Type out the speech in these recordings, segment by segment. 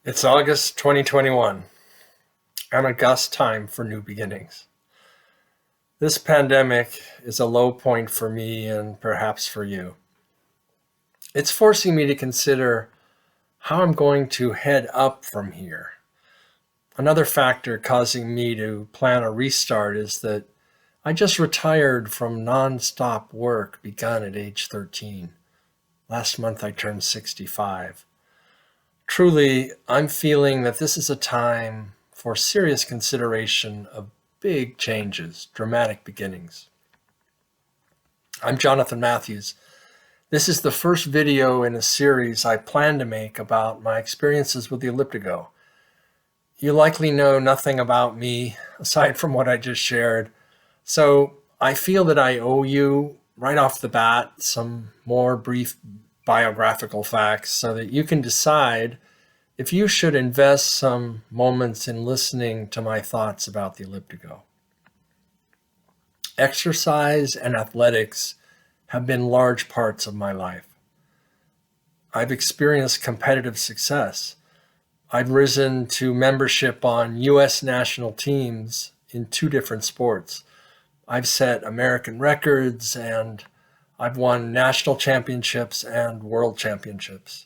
It's August 2021, an august time for new beginnings. This pandemic is a low point for me and perhaps for you. It's forcing me to consider how I'm going to head up from here. Another factor causing me to plan a restart is that I just retired from nonstop work begun at age 13. Last month I turned 65. Truly, I'm feeling that this is a time for serious consideration of big changes, dramatic beginnings. I'm Jonathan Matthews. This is the first video in a series I plan to make about my experiences with the Elliptigo. You likely know nothing about me aside from what I just shared, so I feel that I owe you, right off the bat, some more brief biographical facts so that you can decide if you should invest some moments in listening to my thoughts about the Elliptigo. Exercise and athletics have been large parts of my life. I've experienced competitive success. I've risen to membership on U.S. national teams in 2 different sports. I've set American records, and I've won national championships and world championships.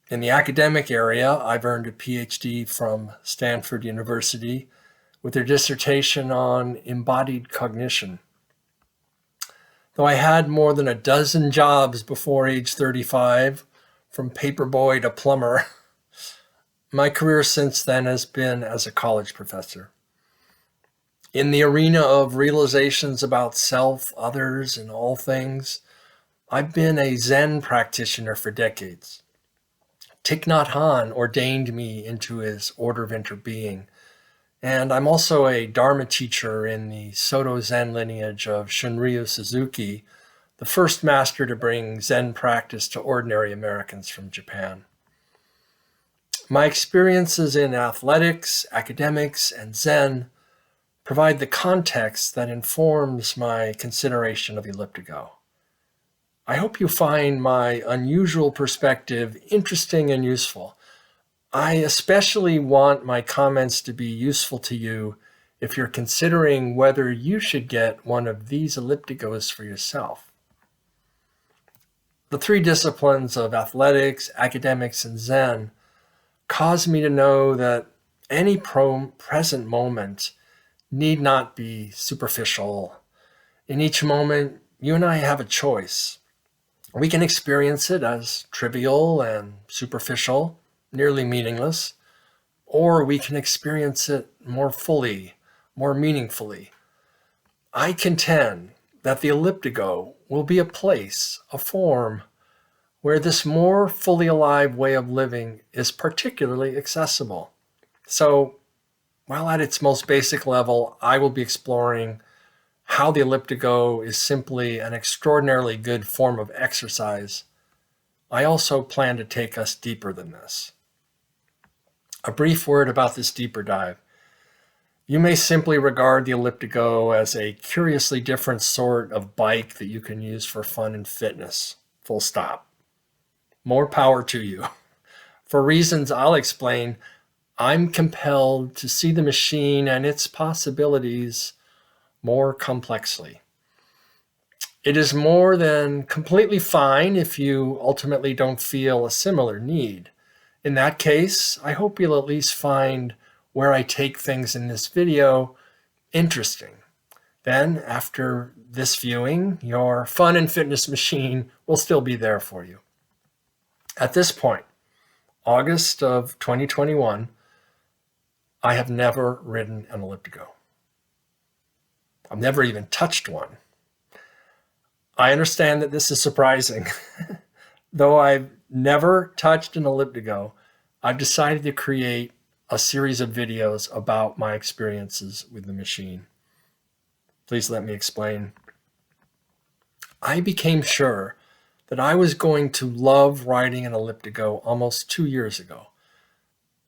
In the academic area, I've earned a PhD from Stanford University with their dissertation on embodied cognition. Though I had more than a dozen jobs before age 35, from paperboy to plumber, my career since then has been as a college professor. In the arena of realizations about self, others, and all things, I've been a Zen practitioner for decades. Thich Nhat Hanh ordained me into his order of interbeing, and I'm also a Dharma teacher in the Soto Zen lineage of Shunryu Suzuki, the first master to bring Zen practice to ordinary Americans from Japan. My experiences in athletics, academics, and Zen provide the context that informs my consideration of the Elliptigo. I hope you find my unusual perspective interesting and useful. I especially want my comments to be useful to you if you're considering whether you should get one of these Elliptigos for yourself. The 3 disciplines of athletics, academics, and Zen cause me to know that any present moment need not be superficial. In each moment, you and I have a choice. We can experience it as trivial and superficial, nearly meaningless, or we can experience it more fully, more meaningfully. I contend that the Elliptigo will be a place, a form, where this more fully alive way of living is particularly accessible. So, while at its most basic level, I will be exploring how the Elliptigo is simply an extraordinarily good form of exercise, I also plan to take us deeper than this. A brief word about this deeper dive. You may simply regard the Elliptigo as a curiously different sort of bike that you can use for fun and fitness. Full stop. More power to you. For reasons I'll explain, I'm compelled to see the machine and its possibilities more complexly. It is more than completely fine if you ultimately don't feel a similar need. In that case, I hope you'll at least find where I take things in this video interesting. Then, after this viewing, your fun and fitness machine will still be there for you. At this point, August of 2021, I have never ridden an Elliptigo. I've never even touched one. I understand that this is surprising. Though I've never touched an Elliptigo, I've decided to create a series of videos about my experiences with the machine. Please let me explain. I became sure that I was going to love riding an Elliptigo almost 2 years ago.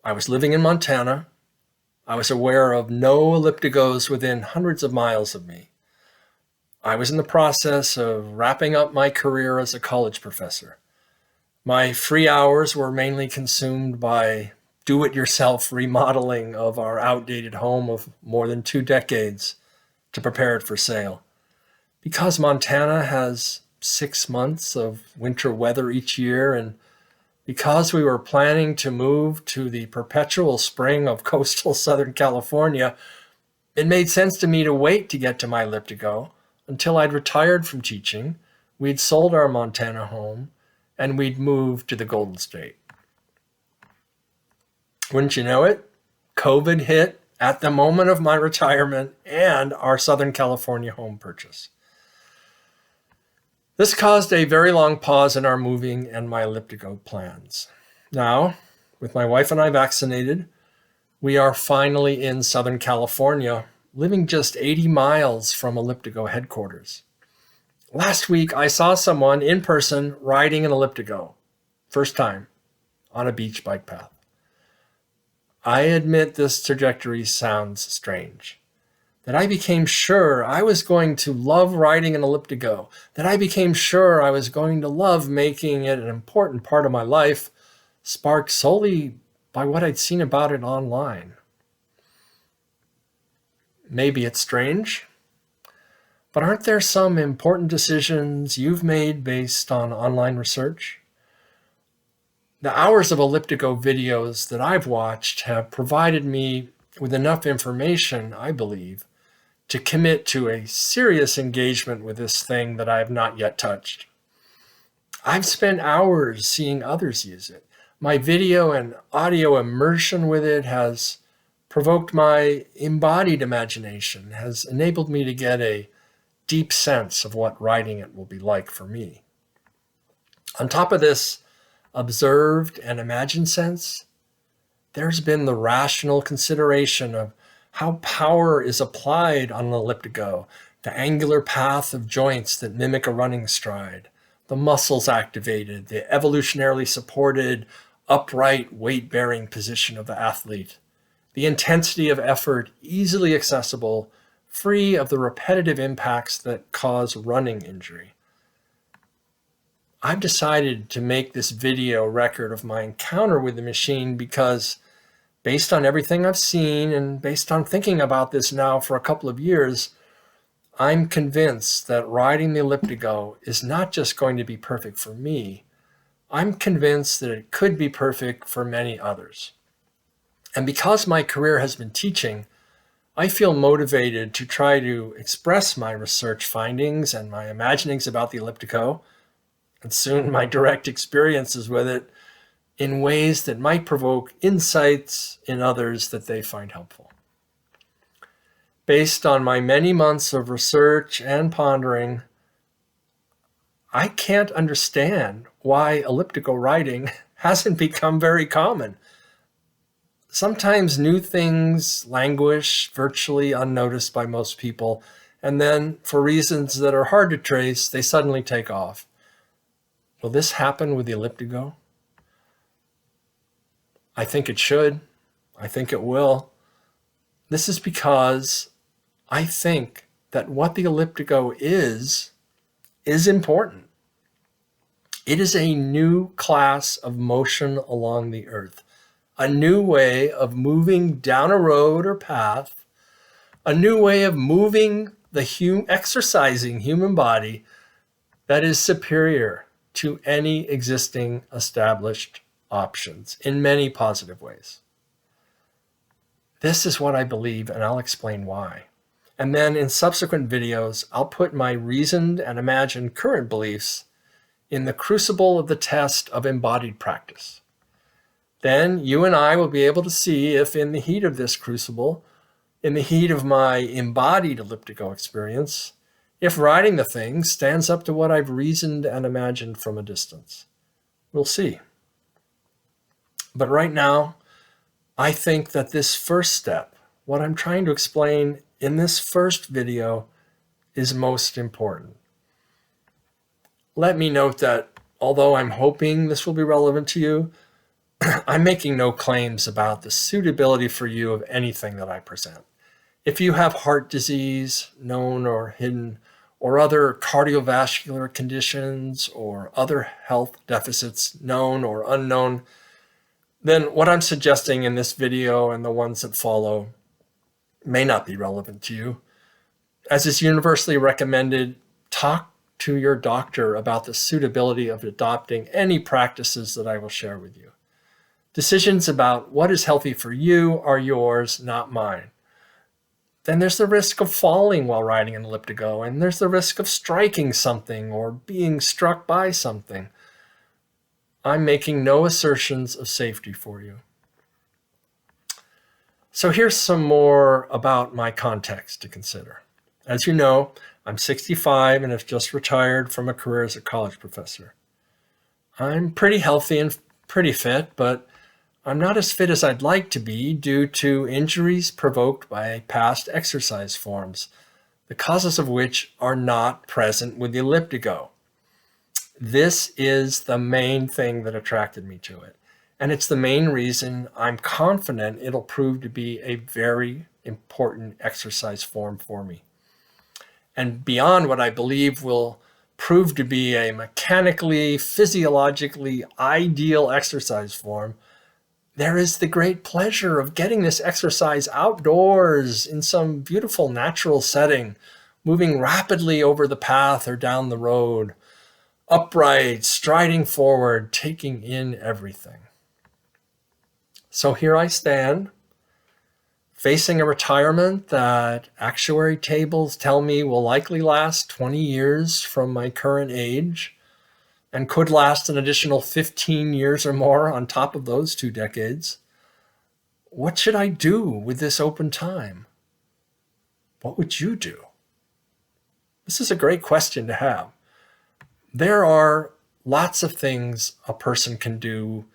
I was living in Montana. I was aware of no Elliptigos within hundreds of miles of me. I was in the process of wrapping up my career as a college professor. My free hours were mainly consumed by do-it-yourself remodeling of our outdated home of more than 2 decades to prepare it for sale. Because Montana has 6 months of winter weather each year, and because we were planning to move to the perpetual spring of coastal Southern California, it made sense to me to wait to get to my Elliptigo until I'd retired from teaching, we'd sold our Montana home, and we'd moved to the Golden State. Wouldn't you know it? COVID hit at the moment of my retirement and our Southern California home purchase. This caused a very long pause in our moving and my Elliptigo plans. Now, with my wife and I vaccinated, we are finally in Southern California, living just 80 miles from Elliptigo headquarters. Last week, I saw someone in person riding an Elliptigo, first time, on a beach bike path. I admit this trajectory sounds strange. That I became sure I was going to love riding an Elliptigo, that I became sure I was going to love making it an important part of my life, sparked solely by what I'd seen about it online. Maybe it's strange, but aren't there some important decisions you've made based on online research? The hours of Elliptigo videos that I've watched have provided me with enough information, I believe, to commit to a serious engagement with this thing that I have not yet touched. I've spent hours seeing others use it. My video and audio immersion with it has provoked my embodied imagination, has enabled me to get a deep sense of what riding it will be like for me. On top of this observed and imagined sense, there's been the rational consideration of how power is applied on an Elliptigo, the angular path of joints that mimic a running stride, the muscles activated, the evolutionarily supported upright weight-bearing position of the athlete, the intensity of effort easily accessible, free of the repetitive impacts that cause running injury. I've decided to make this video record of my encounter with the machine because, based on everything I've seen and based on thinking about this now for a couple of years, I'm convinced that riding the Elliptigo is not just going to be perfect for me. I'm convinced that it could be perfect for many others. And because my career has been teaching, I feel motivated to try to express my research findings and my imaginings about the Elliptigo, and soon my direct experiences with it, in ways that might provoke insights in others that they find helpful. Based on my many months of research and pondering, I can't understand why Elliptigo riding hasn't become very common. Sometimes new things languish virtually unnoticed by most people, and then for reasons that are hard to trace, they suddenly take off. Will this happen with the Elliptigo? I think it should. I think it will. This is because I think that what the Elliptigo is important. It is a new class of motion along the earth, a new way of moving down a road or path, a new way of moving the exercising human body that is superior to any existing established options in many positive ways. This is what I believe, and I'll explain why. And then in subsequent videos, I'll put my reasoned and imagined current beliefs in the crucible of the test of embodied practice. Then you and I will be able to see if in the heat of this crucible, in the heat of my embodied Elliptigo experience, if riding the thing stands up to what I've reasoned and imagined from a distance. We'll see. But right now, I think that this first step, what I'm trying to explain in this first video, is most important. Let me note that although I'm hoping this will be relevant to you, I'm making no claims about the suitability for you of anything that I present. If you have heart disease, known or hidden, or other cardiovascular conditions or other health deficits, known or unknown, then what I'm suggesting in this video and the ones that follow may not be relevant to you. As is universally recommended, talk to your doctor about the suitability of adopting any practices that I will share with you. Decisions about what is healthy for you are yours, not mine. Then there's the risk of falling while riding an elliptigo, and there's the risk of striking something or being struck by something. I'm making no assertions of safety for you. So here's some more about my context to consider. As you know, I'm 65 and have just retired from a career as a college professor. I'm pretty healthy and pretty fit, but I'm not as fit as I'd like to be due to injuries provoked by past exercise forms, the causes of which are not present with the elliptigo. This is the main thing that attracted me to it, and it's the main reason I'm confident it'll prove to be a very important exercise form for me. And beyond what I believe will prove to be a mechanically, physiologically ideal exercise form, there is the great pleasure of getting this exercise outdoors in some beautiful natural setting, moving rapidly over the path or down the road, upright, striding forward, taking in everything. So here I stand, facing a retirement that actuary tables tell me will likely last 20 years from my current age, and could last an additional 15 years or more on top of those 2 decades. What should I do with this open time? What would you do? This is a great question to have. There are lots of things a person can do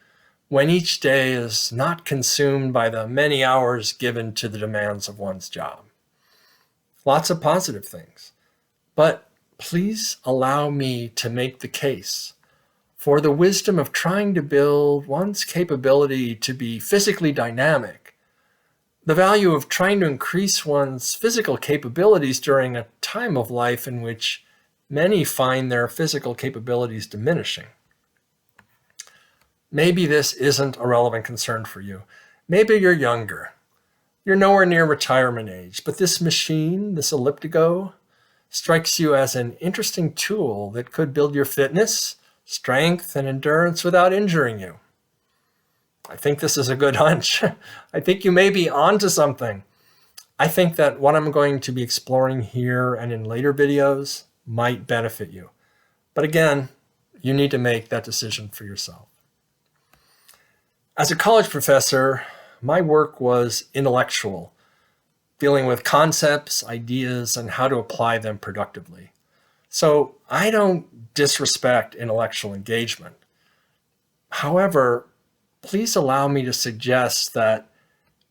when each day is not consumed by the many hours given to the demands of one's job. Lots of positive things. But please allow me to make the case for the wisdom of trying to build one's capability to be physically dynamic, the value of trying to increase one's physical capabilities during a time of life in which many find their physical capabilities diminishing. Maybe this isn't a relevant concern for you. Maybe you're younger. You're nowhere near retirement age, but this machine, this elliptigo, strikes you as an interesting tool that could build your fitness, strength, and endurance without injuring you. I think this is a good hunch. I think you may be onto something. I think that what I'm going to be exploring here and in later videos might benefit you. But again, you need to make that decision for yourself. As a college professor, my work was intellectual, dealing with concepts, ideas, and how to apply them productively. So I don't disrespect intellectual engagement. However, please allow me to suggest that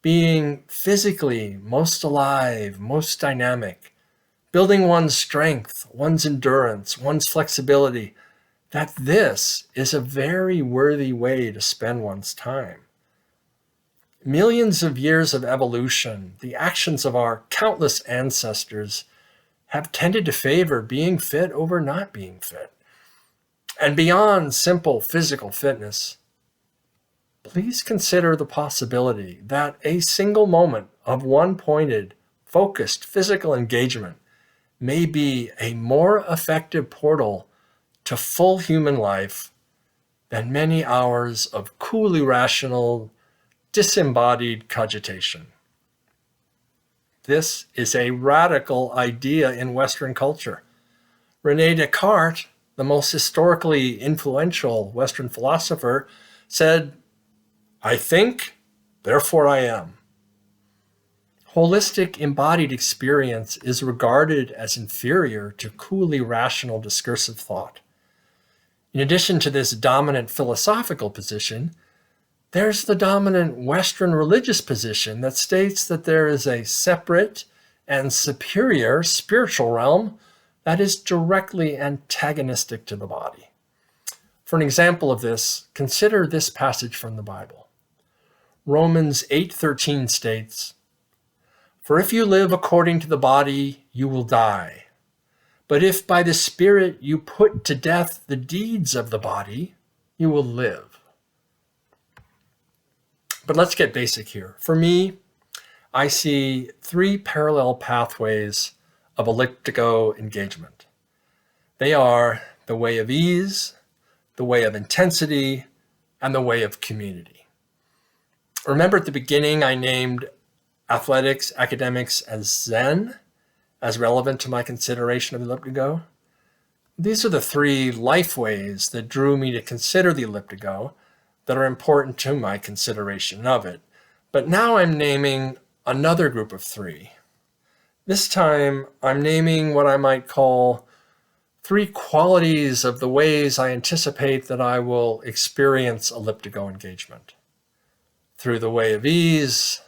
being physically most alive, most dynamic, building one's strength, one's endurance, one's flexibility, that this is a very worthy way to spend one's time. Millions of years of evolution, the actions of our countless ancestors have tended to favor being fit over not being fit. And beyond simple physical fitness, please consider the possibility that a single moment of one-pointed, focused physical engagement may be a more effective portal to full human life than many hours of coolly rational, disembodied cogitation. This is a radical idea in Western culture. René Descartes, the most historically influential Western philosopher, said, "I think, therefore I am." Holistic embodied experience is regarded as inferior to coolly rational discursive thought. In addition to this dominant philosophical position, there's the dominant Western religious position that states that there is a separate and superior spiritual realm that is directly antagonistic to the body. For an example of this, consider this passage from the Bible. Romans 8:13 states, "For if you live according to the body, you will die. But if by the Spirit you put to death the deeds of the body, you will live. But let's get basic here. For me, I see three parallel pathways of elliptigo engagement. They are the way of ease, the way of intensity, and the way of community. Remember at the beginning I named athletics, academics, and Zen as relevant to my consideration of the elliptigo? These are the three life ways that drew me to consider the elliptigo that are important to my consideration of it. But now I'm naming another group of three. This time I'm naming what I might call three qualities of the ways I anticipate that I will experience elliptigo engagement. Through the way of ease,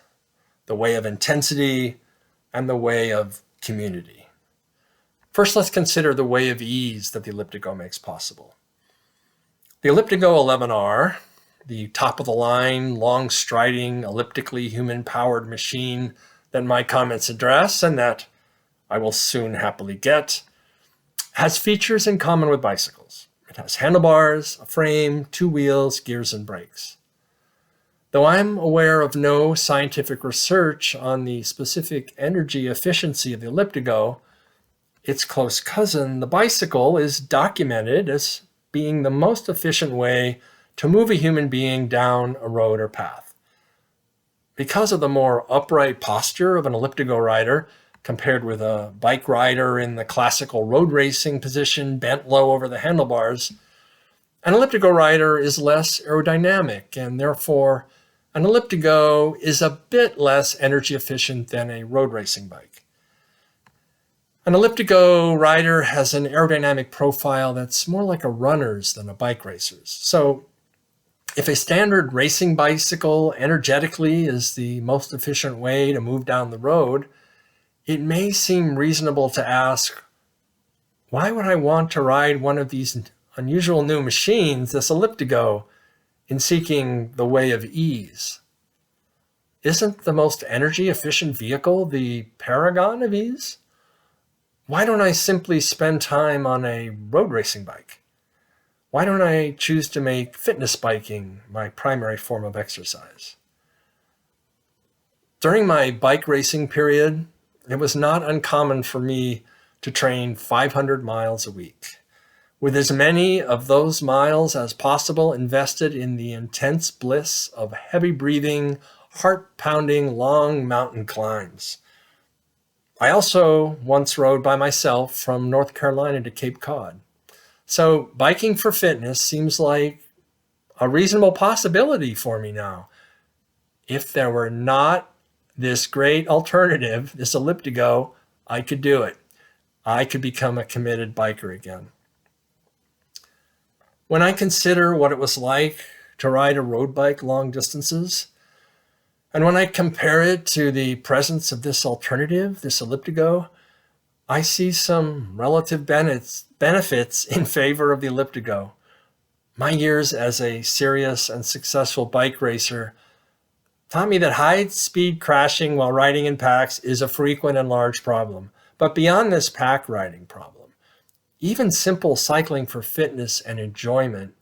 the way of intensity, and the way of community. First, let's consider the way of ease that the elliptigo makes possible. The Elliptigo 11R, the top-of-the-line, long-striding, elliptically human-powered machine that my comments address and that I will soon happily get, has features in common with bicycles. It has handlebars, a frame, two wheels, gears, and brakes. Though I'm aware of no scientific research on the specific energy efficiency of the elliptigo, its close cousin, the bicycle, is documented as being the most efficient way to move a human being down a road or path. Because of the more upright posture of an elliptigo rider, compared with a bike rider in the classical road racing position bent low over the handlebars, an elliptigo rider is less aerodynamic, and therefore an elliptigo is a bit less energy efficient than a road racing bike. An elliptigo rider has an aerodynamic profile that's more like a runner's than a bike racer's. So if a standard racing bicycle energetically is the most efficient way to move down the road, it may seem reasonable to ask, why would I want to ride one of these unusual new machines, this elliptigo, in seeking the way of ease? Isn't the most energy efficient vehicle the paragon of ease? Why don't I simply spend time on a road racing bike? Why don't I choose to make fitness biking my primary form of exercise? During my bike racing period, it was not uncommon for me to train 500 miles a week, with as many of those miles as possible invested in the intense bliss of heavy breathing, heart-pounding, long mountain climbs. I also once rode by myself from North Carolina to Cape Cod. So biking for fitness seems like a reasonable possibility for me now. If there were not this great alternative, this elliptigo, I could do it. I could become a committed biker again. When I consider what it was like to ride a road bike long distances, and when I compare it to the presence of this alternative, this elliptigo, I see some relative benefits in favor of the elliptigo. My years as a serious and successful bike racer taught me that high-speed crashing while riding in packs is a frequent and large problem. But beyond this pack riding problem, even simple cycling for fitness and enjoyment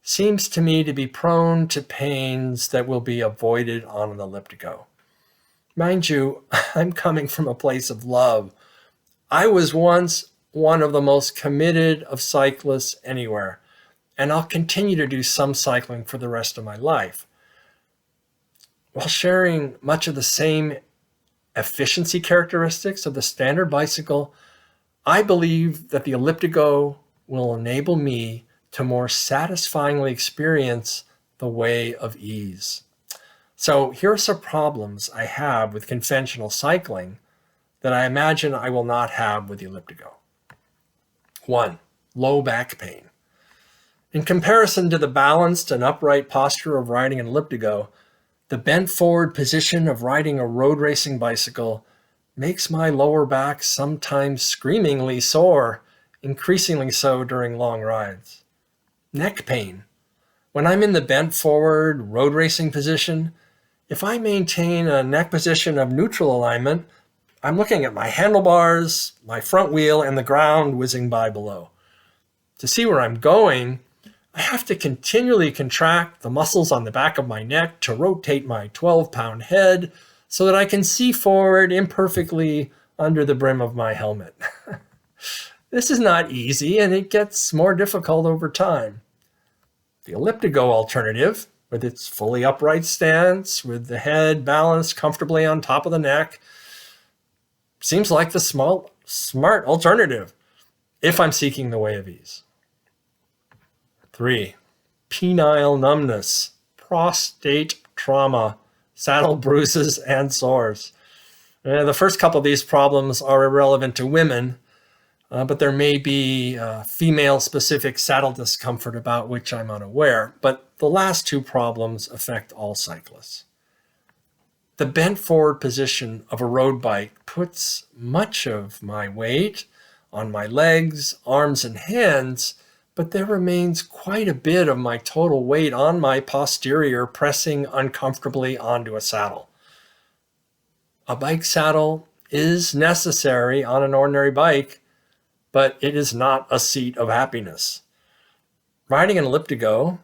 seems to me to be prone to pains that will be avoided on an elliptigo. Mind you, I'm coming from a place of love. I was once one of the most committed of cyclists anywhere, and I'll continue to do some cycling for the rest of my life. While sharing much of the same efficiency characteristics of the standard bicycle, I believe that the elliptigo will enable me to more satisfyingly experience the way of ease. So here are some problems I have with conventional cycling that I imagine I will not have with the elliptigo. 1, low back pain. In comparison to the balanced and upright posture of riding an elliptigo, the bent forward position of riding a road racing bicycle makes my lower back sometimes screamingly sore, increasingly so during long rides. Neck pain. When I'm in the bent forward road racing position, if I maintain a neck position of neutral alignment, I'm looking at my handlebars, my front wheel, and the ground whizzing by below. To see where I'm going, I have to continually contract the muscles on the back of my neck to rotate my 12-pound head so that I can see forward imperfectly under the brim of my helmet. This is not easy, and it gets more difficult over time. The Elliptigo alternative, with its fully upright stance, with the head balanced comfortably on top of the neck, seems like the smart alternative if I'm seeking the way of ease. 3, penile numbness, prostate trauma, saddle bruises, and sores. The first couple of these problems are irrelevant to women, but there may be female-specific saddle discomfort about which I'm unaware. But the last two problems affect all cyclists. The bent forward position of a road bike puts much of my weight on my legs, arms, and hands, but there remains quite a bit of my total weight on my posterior pressing uncomfortably onto a saddle. A bike saddle is necessary on an ordinary bike, but it is not a seat of happiness. Riding an Elliptigo,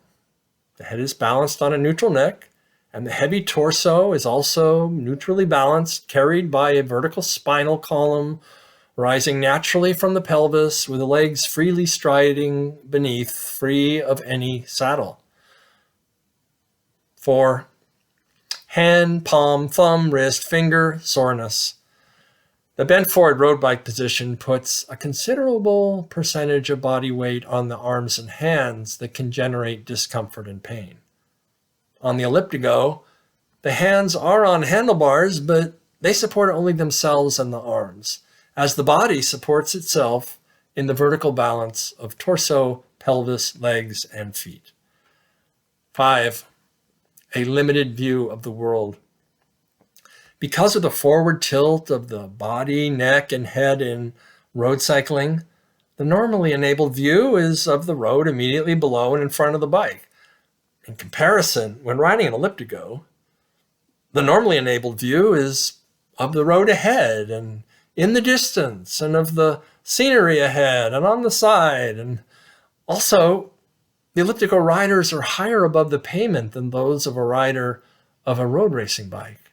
the head is balanced on a neutral neck, and the heavy torso is also neutrally balanced, carried by a vertical spinal column rising naturally from the pelvis, with the legs freely striding beneath, free of any saddle. 4, hand, palm, thumb, wrist, finger soreness. The bent forward road bike position puts a considerable percentage of body weight on the arms and hands that can generate discomfort and pain. On the Elliptigo, the hands are on handlebars, but they support only themselves and the arms, as the body supports itself in the vertical balance of torso, pelvis, legs, and feet. 5, a limited view of the world. Because of the forward tilt of the body, neck, and head in road cycling, the normally enabled view is of the road immediately below and in front of the bike. In comparison, when riding an Elliptigo, the normally enabled view is of the road ahead and in the distance, and of the scenery ahead and on the side. And also, the Elliptigo riders are higher above the pavement than those of a rider of a road racing bike.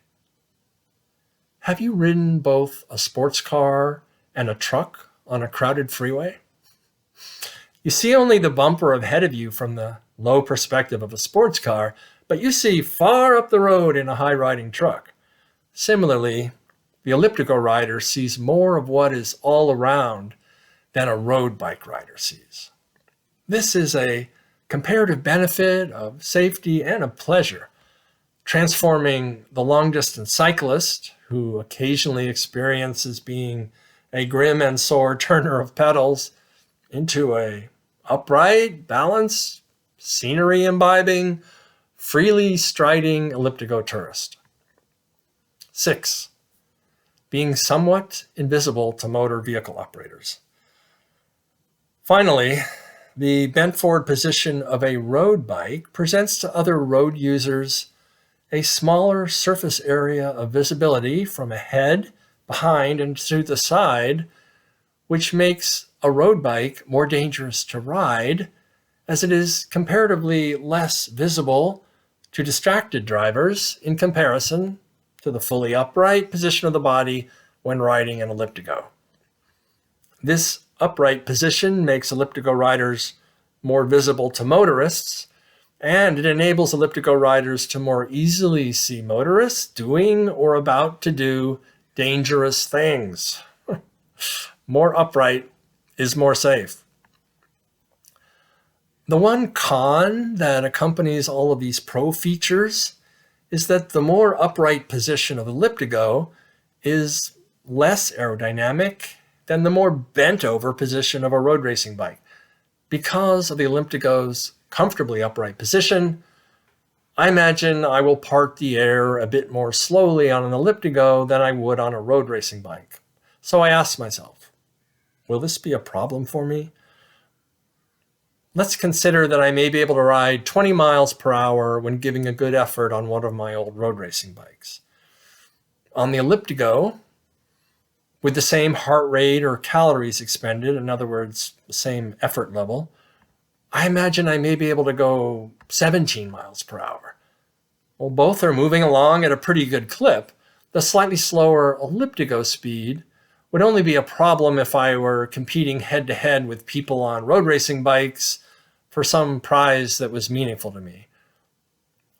Have you ridden both a sports car and a truck on a crowded freeway? You see only the bumper ahead of you from the low perspective of a sports car, but you see far up the road in a high-riding truck. Similarly, the Elliptigo rider sees more of what is all around than a road bike rider sees. This is a comparative benefit of safety and a pleasure, transforming the long-distance cyclist, who occasionally experiences being a grim and sore turner of pedals, into a upright, balanced, scenery-imbibing, freely striding Elliptigo tourist. 6, being somewhat invisible to motor vehicle operators. Finally, the bent forward position of a road bike presents to other road users a smaller surface area of visibility from ahead, behind, and to the side, which makes a road bike more dangerous to ride, as it is comparatively less visible to distracted drivers in comparison to the fully upright position of the body when riding an Elliptigo. This upright position makes Elliptigo riders more visible to motorists, and it enables Elliptigo riders to more easily see motorists doing or about to do dangerous things. More upright is more safe. The one con that accompanies all of these pro features is that the more upright position of the Elliptigo is less aerodynamic than the more bent over position of a road racing bike. Because of the Elliptigo's comfortably upright position, I imagine I will part the air a bit more slowly on an Elliptigo than I would on a road racing bike. So I asked myself, will this be a problem for me? Let's consider that I may be able to ride 20 miles per hour when giving a good effort on one of my old road racing bikes. On the Elliptigo, with the same heart rate or calories expended, in other words, the same effort level, I imagine I may be able to go 17 miles per hour. Well, both are moving along at a pretty good clip. The slightly slower elliptigo speed would only be a problem if I were competing head-to-head with people on road racing bikes for some prize that was meaningful to me.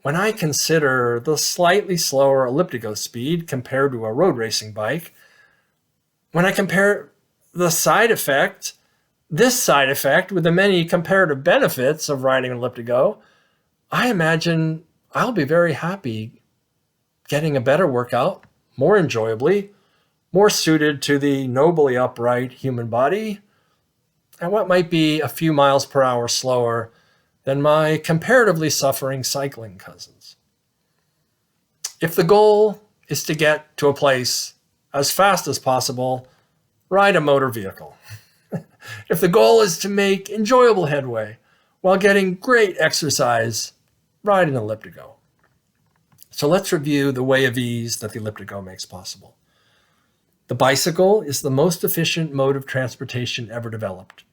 When I consider the slightly slower elliptigo speed compared to a road racing bike, when I compare this side effect with the many comparative benefits of riding an elliptigo, I imagine I'll be very happy getting a better workout, more enjoyably, more suited to the nobly upright human body, and what might be a few miles per hour slower than my comparatively suffering cycling cousins. If the goal is to get to a place as fast as possible, ride a motor vehicle. If the goal is to make enjoyable headway while getting great exercise, ride an elliptigo. So let's review the way of ease that the elliptigo makes possible. The bicycle is the most efficient mode of transportation ever developed.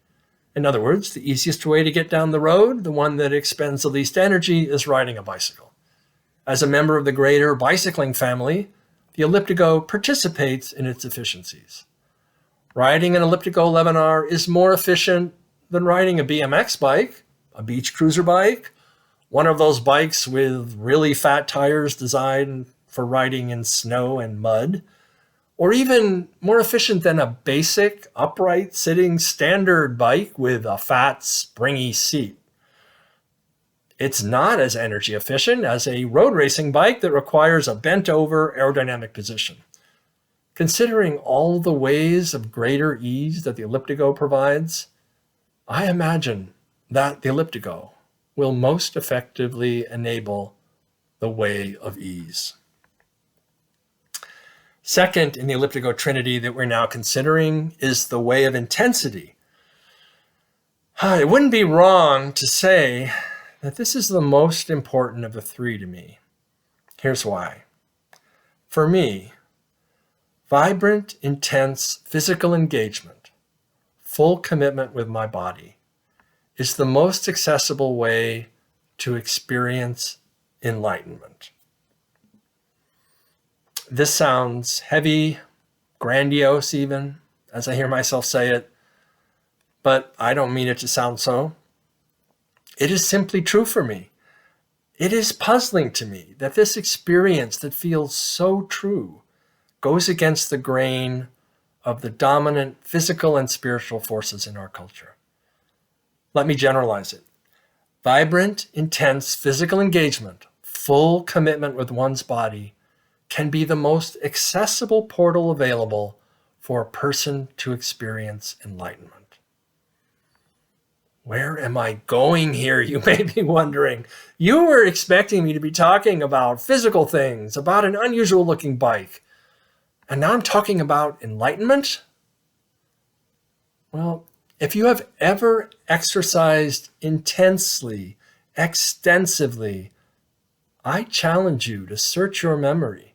In other words, the easiest way to get down the road, the one that expends the least energy, is riding a bicycle. As a member of the greater bicycling family, the elliptigo participates in its efficiencies. Riding an elliptigo 11R is more efficient than riding a BMX bike, a beach cruiser bike, one of those bikes with really fat tires designed for riding in snow and mud, or even more efficient than a basic upright sitting standard bike with a fat springy seat. It's not as energy efficient as a road racing bike that requires a bent over aerodynamic position. Considering all the ways of greater ease that the elliptigo provides, I imagine that the elliptigo will most effectively enable the way of ease. Second in the elliptigo trinity that we're now considering is the way of intensity. It wouldn't be wrong to say that this is the most important of the three to me. Here's why. For me, vibrant, intense physical engagement, full commitment with my body, is the most accessible way to experience enlightenment. This sounds heavy, grandiose even, as I hear myself say it, but I don't mean it to sound so. It is simply true for me. It is puzzling to me that this experience that feels so true goes against the grain of the dominant physical and spiritual forces in our culture. Let me generalize it. Vibrant, intense physical engagement, full commitment with one's body, can be the most accessible portal available for a person to experience enlightenment. Where am I going here, you may be wondering? You were expecting me to be talking about physical things, about an unusual looking bike, and now I'm talking about enlightenment? Well, if you have ever exercised intensely, extensively, I challenge you to search your memory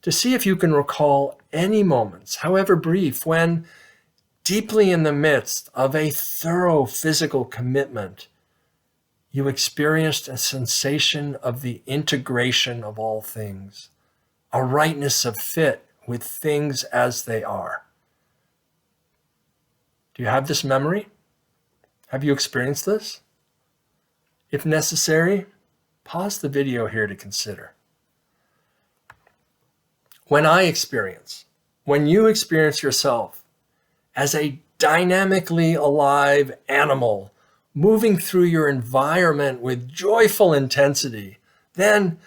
to see if you can recall any moments, however brief, when deeply in the midst of a thorough physical commitment, you experienced a sensation of the integration of all things, a rightness of fit with things as they are. Do you have this memory? Have you experienced this? If necessary, pause the video here to consider. When you experience yourself as a dynamically alive animal moving through your environment with joyful intensity, then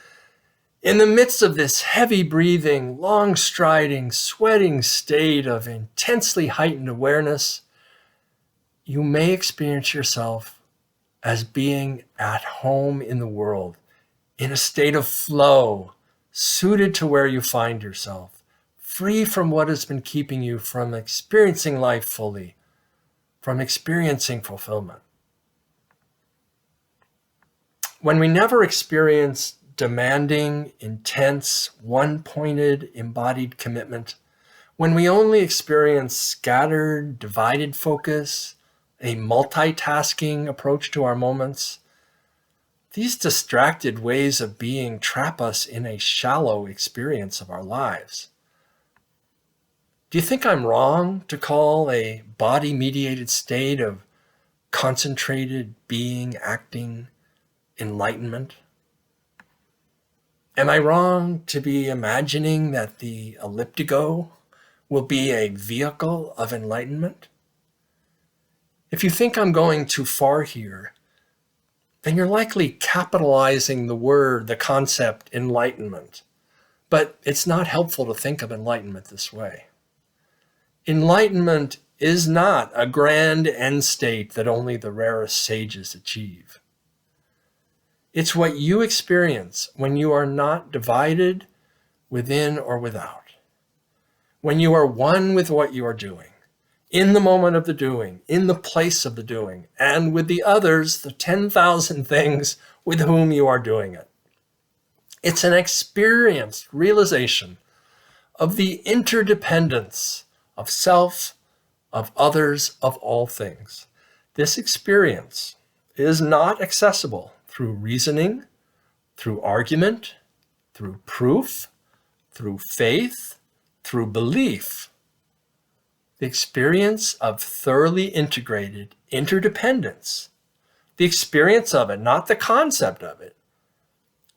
in the midst of this heavy breathing, long striding, sweating state of intensely heightened awareness, you may experience yourself as being at home in the world, in a state of flow, suited to where you find yourself, free from what has been keeping you from experiencing life fully, from experiencing fulfillment. When we never experience demanding, intense, one-pointed, embodied commitment, When we only experience scattered, divided focus, a multitasking approach to our moments, these distracted ways of being trap us in a shallow experience of our lives. Do you think I'm wrong to call a body-mediated state of concentrated being, acting, enlightenment? Am I wrong to be imagining that the Elliptigo will be a vehicle of enlightenment? If you think I'm going too far here, then you're likely capitalizing the concept enlightenment. But it's not helpful to think of enlightenment this way. Enlightenment is not a grand end state that only the rarest sages achieve. It's what you experience when you are not divided within or without. When you are one with what you are doing, in the moment of the doing, in the place of the doing, and with the others, the 10,000 things with whom you are doing it. It's an experienced realization of the interdependence of self, of others, of all things. This experience is not accessible through reasoning, through argument, through proof, through faith, through belief. The experience of thoroughly integrated interdependence, the experience of it, not the concept of it,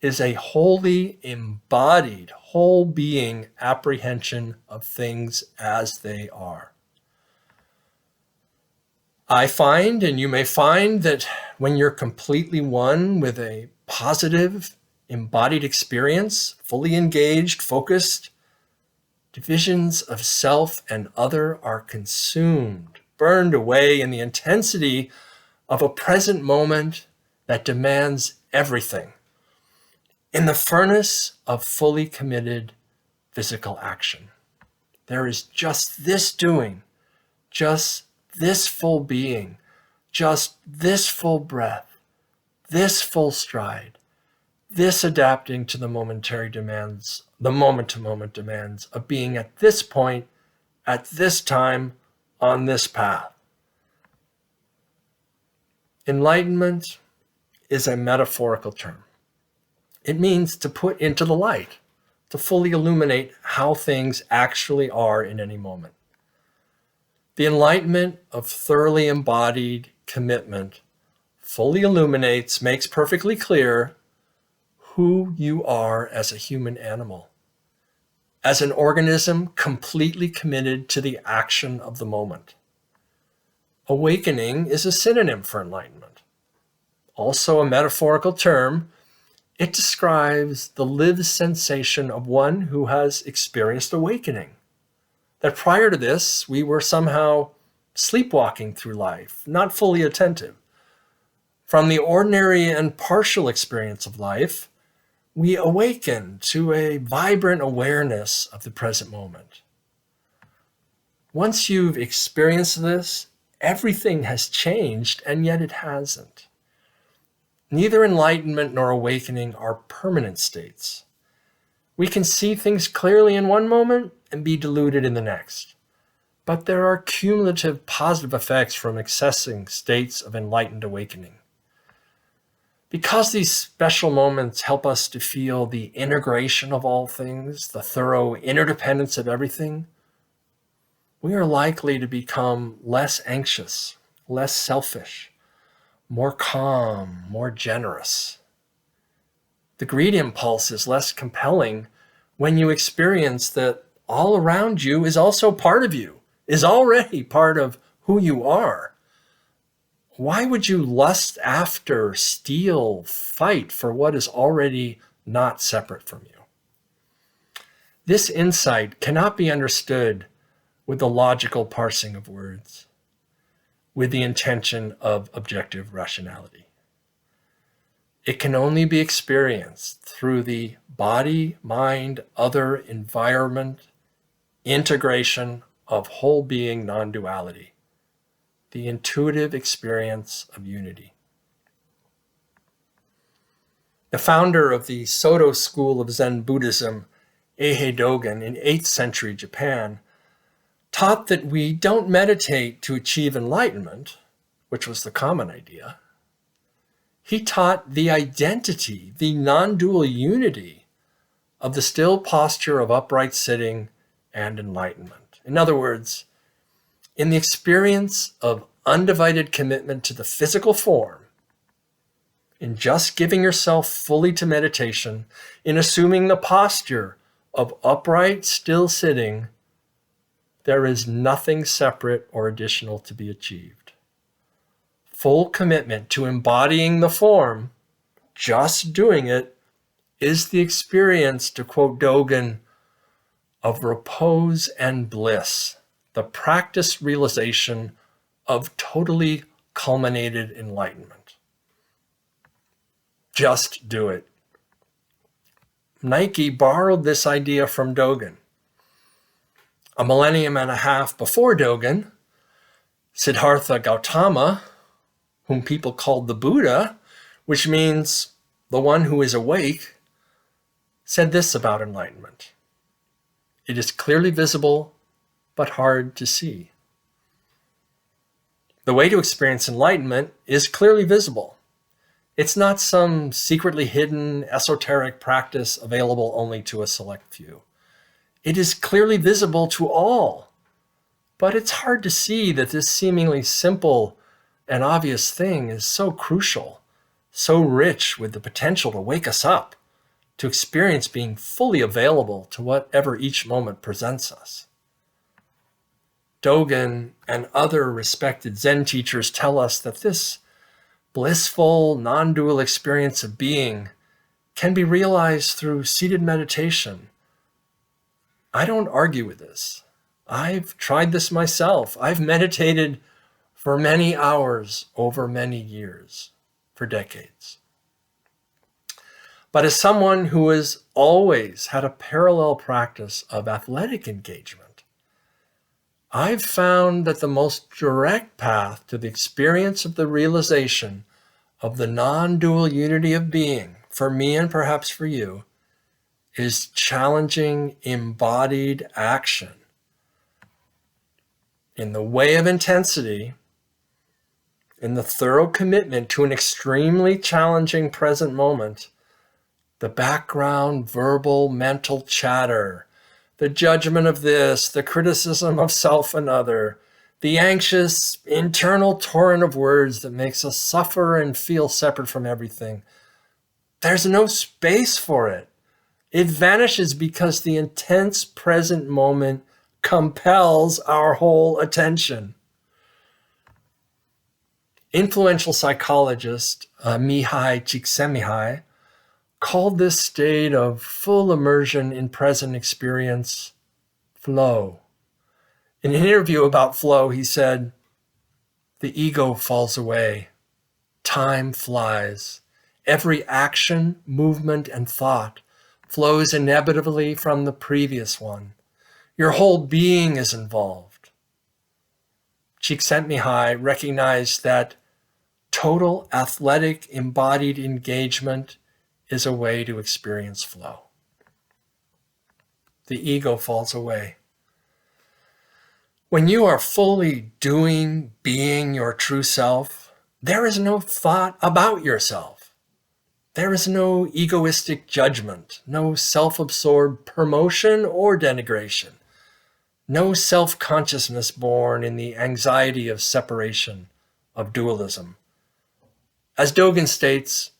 is a wholly embodied, whole being apprehension of things as they are. I find, and you may find, that when you're completely one with a positive, embodied experience, fully engaged, focused, divisions of self and other are consumed, burned away in the intensity of a present moment that demands everything, in the furnace of fully committed physical action. There is just this doing, just this full being, just this full breath, this full stride, this adapting to the momentary demands, the moment-to-moment demands of being at this point, at this time, on this path. Enlightenment is a metaphorical term. It means to put into the light, to fully illuminate how things actually are in any moment. The enlightenment of thoroughly embodied commitment fully illuminates, makes perfectly clear who you are as a human animal, as an organism completely committed to the action of the moment. Awakening is a synonym for enlightenment. Also a metaphorical term, it describes the lived sensation of one who has experienced awakening. That prior to this, we were somehow sleepwalking through life, not fully attentive. From the ordinary and partial experience of life, we awaken to a vibrant awareness of the present moment. Once you've experienced this, everything has changed, and yet it hasn't. Neither enlightenment nor awakening are permanent states. We can see things clearly in one moment and be deluded in the next. But there are cumulative positive effects from accessing states of enlightened awakening. Because these special moments help us to feel the integration of all things, the thorough interdependence of everything, we are likely to become less anxious, less selfish, more calm, more generous. The greed impulse is less compelling when you experience that all around you is also part of you, is already part of who you are. Why would you lust after, steal, fight for what is already not separate from you? This insight cannot be understood with the logical parsing of words, with the intention of objective rationality. It can only be experienced through the body, mind, other, environment, integration of whole being non-duality, the intuitive experience of unity. The founder of the Soto school of Zen Buddhism, Eihei Dogen, in 8th century Japan, taught that we don't meditate to achieve enlightenment, which was the common idea. He taught the identity, the non-dual unity of the still posture of upright sitting and enlightenment. In other words, in the experience of undivided commitment to the physical form, in just giving yourself fully to meditation, in assuming the posture of upright, still sitting, there is nothing separate or additional to be achieved. Full commitment to embodying the form, just doing it, is the experience, to quote Dogen, of repose and bliss, the practiced realization of totally culminated enlightenment. Just do it. Nike borrowed this idea from Dogen. A millennium and a half before Dogen, Siddhartha Gautama, whom people called the Buddha, which means the one who is awake, said this about enlightenment: it is clearly visible, but hard to see. The way to experience enlightenment is clearly visible. It's not some secretly hidden, esoteric practice available only to a select few. It is clearly visible to all, but it's hard to see that this seemingly simple and obvious thing is so crucial, so rich with the potential to wake us up, to experience being fully available to whatever each moment presents us. Dogen and other respected Zen teachers tell us that this blissful, non-dual experience of being can be realized through seated meditation. I don't argue with this. I've tried this myself. I've meditated for many hours over many years, for decades. But as someone who has always had a parallel practice of athletic engagement, I've found that the most direct path to the experience of the realization of the non-dual unity of being, for me and perhaps for you, is challenging embodied action. In the way of intensity, in the thorough commitment to an extremely challenging present moment, the background verbal mental chatter, the judgment of this, the criticism of self and other, the anxious internal torrent of words that makes us suffer and feel separate from everything, there's no space for it. It vanishes because the intense present moment compels our whole attention. Influential psychologist Mihai Csikszentmihalyi called this state of full immersion in present experience flow. In an interview about flow, he said, "The ego falls away. Time flies. Every action, movement, and thought flows inevitably from the previous one. Your whole being is involved." Csikszentmihalyi recognized that total athletic embodied engagement is a way to experience flow. The ego falls away. When you are fully doing, being your true self, there is no thought about yourself. There is no egoistic judgment, no self-absorbed promotion or denigration, no self-consciousness born in the anxiety of separation, of dualism. As Dogen states,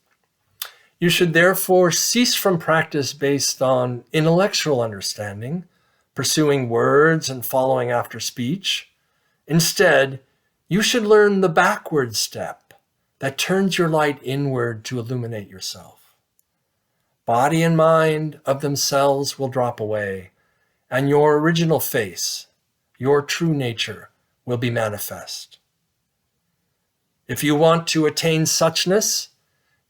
you should therefore cease from practice based on intellectual understanding, pursuing words and following after speech. Instead, you should learn the backward step that turns your light inward to illuminate yourself. Body and mind of themselves will drop away, and your original face, your true nature, will be manifest. If you want to attain suchness,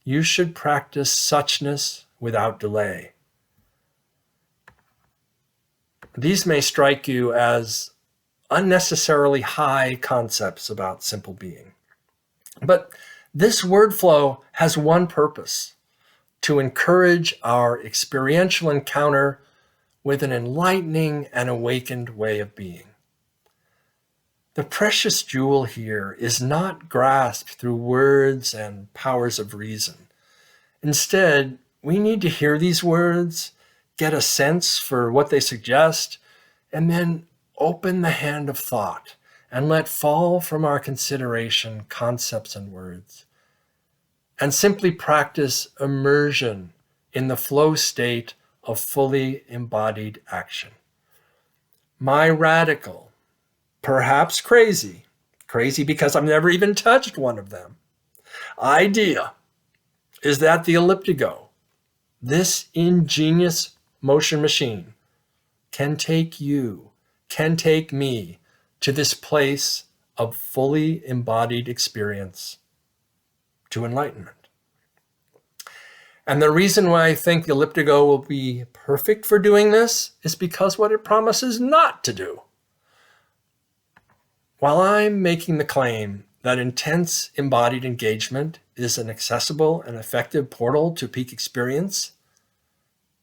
you should practice suchness without delay. These may strike you as unnecessarily high concepts about simple being. But this word flow has one purpose: to encourage our experiential encounter with an enlightening and awakened way of being. The precious jewel here is not grasped through words and powers of reason. Instead, we need to hear these words, get a sense for what they suggest, and then open the hand of thought and let fall from our consideration concepts and words, and simply practice immersion in the flow state of fully embodied action. My radical, perhaps crazy because I've never even touched one of them, idea is that the Elliptigo, this ingenious motion machine, can take you, can take me to this place of fully embodied experience, to enlightenment. And the reason why I think the Elliptigo will be perfect for doing this is because what it promises not to do. While I'm making the claim that intense embodied engagement is an accessible and effective portal to peak experience,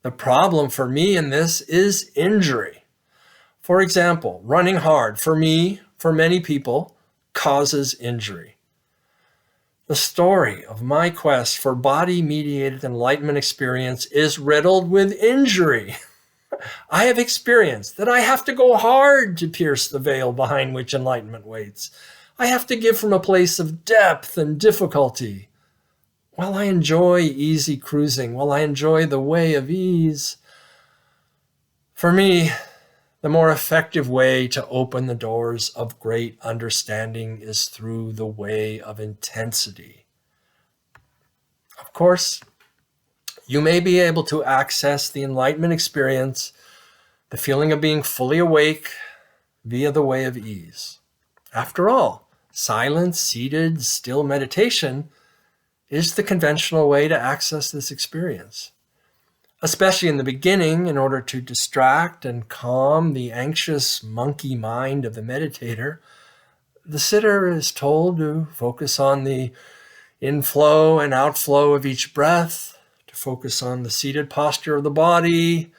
the problem for me in this is injury. For example, running hard, for me, for many people, causes injury. The story of my quest for body-mediated enlightenment experience is riddled with injury. I have experienced that I have to go hard to pierce the veil behind which enlightenment waits. I have to give from a place of depth and difficulty. While I enjoy easy cruising, while I enjoy the way of ease, for me, the more effective way to open the doors of great understanding is through the way of intensity. Of course, you may be able to access the enlightenment experience, the feeling of being fully awake, via the way of ease. After all, silent, seated, still meditation is the conventional way to access this experience. Especially in the beginning, in order to distract and calm the anxious monkey mind of the meditator, the sitter is told to focus on the inflow and outflow of each breath, to focus on the seated posture of the body,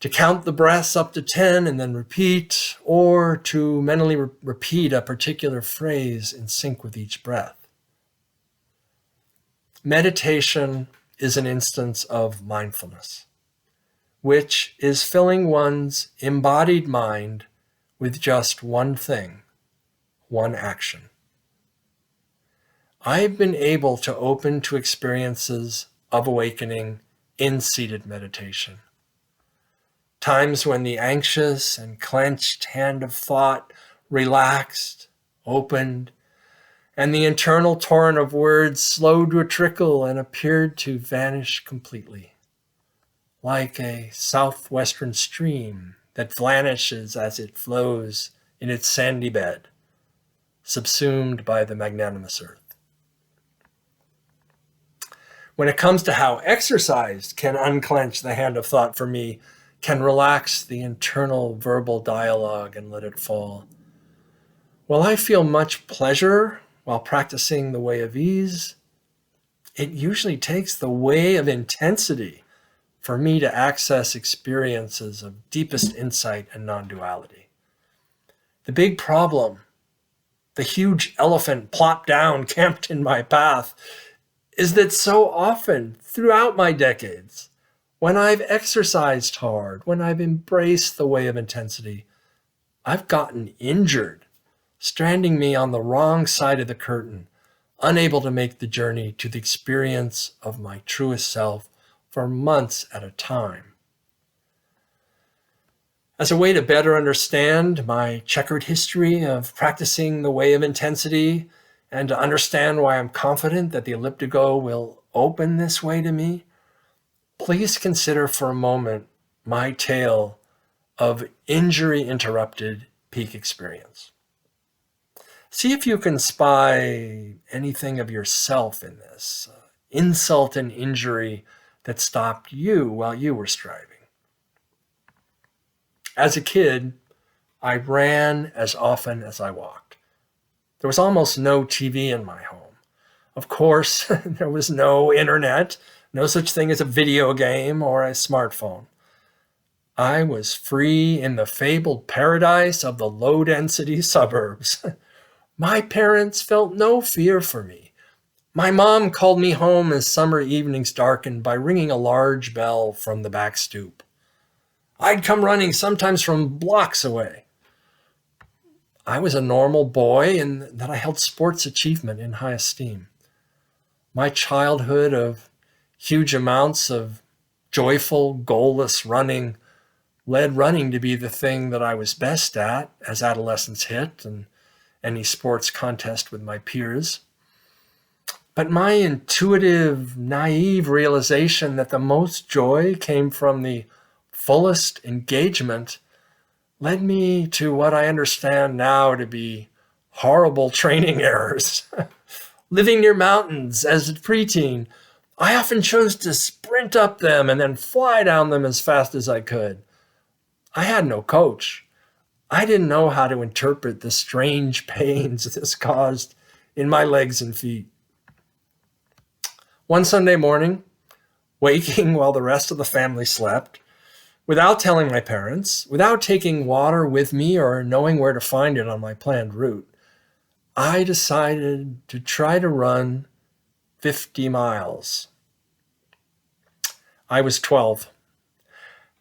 to count the breaths up to 10 and then repeat, or to mentally repeat a particular phrase in sync with each breath. Meditation is an instance of mindfulness, which is filling one's embodied mind with just one thing, one action. I've been able to open to experiences of awakening in seated meditation. Times when the anxious and clenched hand of thought relaxed, opened, and the internal torrent of words slowed to a trickle and appeared to vanish completely, like a southwestern stream that vanishes as it flows in its sandy bed, subsumed by the magnanimous earth. When it comes to how exercise can unclench the hand of thought for me, can relax the internal verbal dialogue and let it fall, while I feel much pleasure while practicing the way of ease, it usually takes the way of intensity for me to access experiences of deepest insight and non-duality. The big problem, the huge elephant plopped down, camped in my path, is that so often throughout my decades, when I've exercised hard, when I've embraced the way of intensity, I've gotten injured, stranding me on the wrong side of the curtain, unable to make the journey to the experience of my truest self for months at a time. As a way to better understand my checkered history of practicing the way of intensity, and to understand why I'm confident that the Elliptigo will open this way to me, please consider for a moment my tale of injury-interrupted peak experience. See if you can spy anything of yourself in this, insult and injury that stopped you while you were striving. As a kid, I ran as often as I walked. There was almost no TV in my home. Of course, there was no internet, no such thing as a video game or a smartphone. I was free in the fabled paradise of the low-density suburbs. My parents felt no fear for me. My mom called me home as summer evenings darkened by ringing a large bell from the back stoop. I'd come running sometimes from blocks away. I was a normal boy and that I held sports achievement in high esteem. My childhood of huge amounts of joyful, goalless running led running to be the thing that I was best at as adolescence hit and any sports contest with my peers. But my intuitive, naive realization that the most joy came from the fullest engagement led me to what I understand now to be horrible training errors. Living near mountains as a preteen, I often chose to sprint up them and then fly down them as fast as I could. I had no coach. I didn't know how to interpret the strange pains this caused in my legs and feet. One Sunday morning, waking while the rest of the family slept, without telling my parents, without taking water with me or knowing where to find it on my planned route, I decided to try to run 50 miles. I was 12.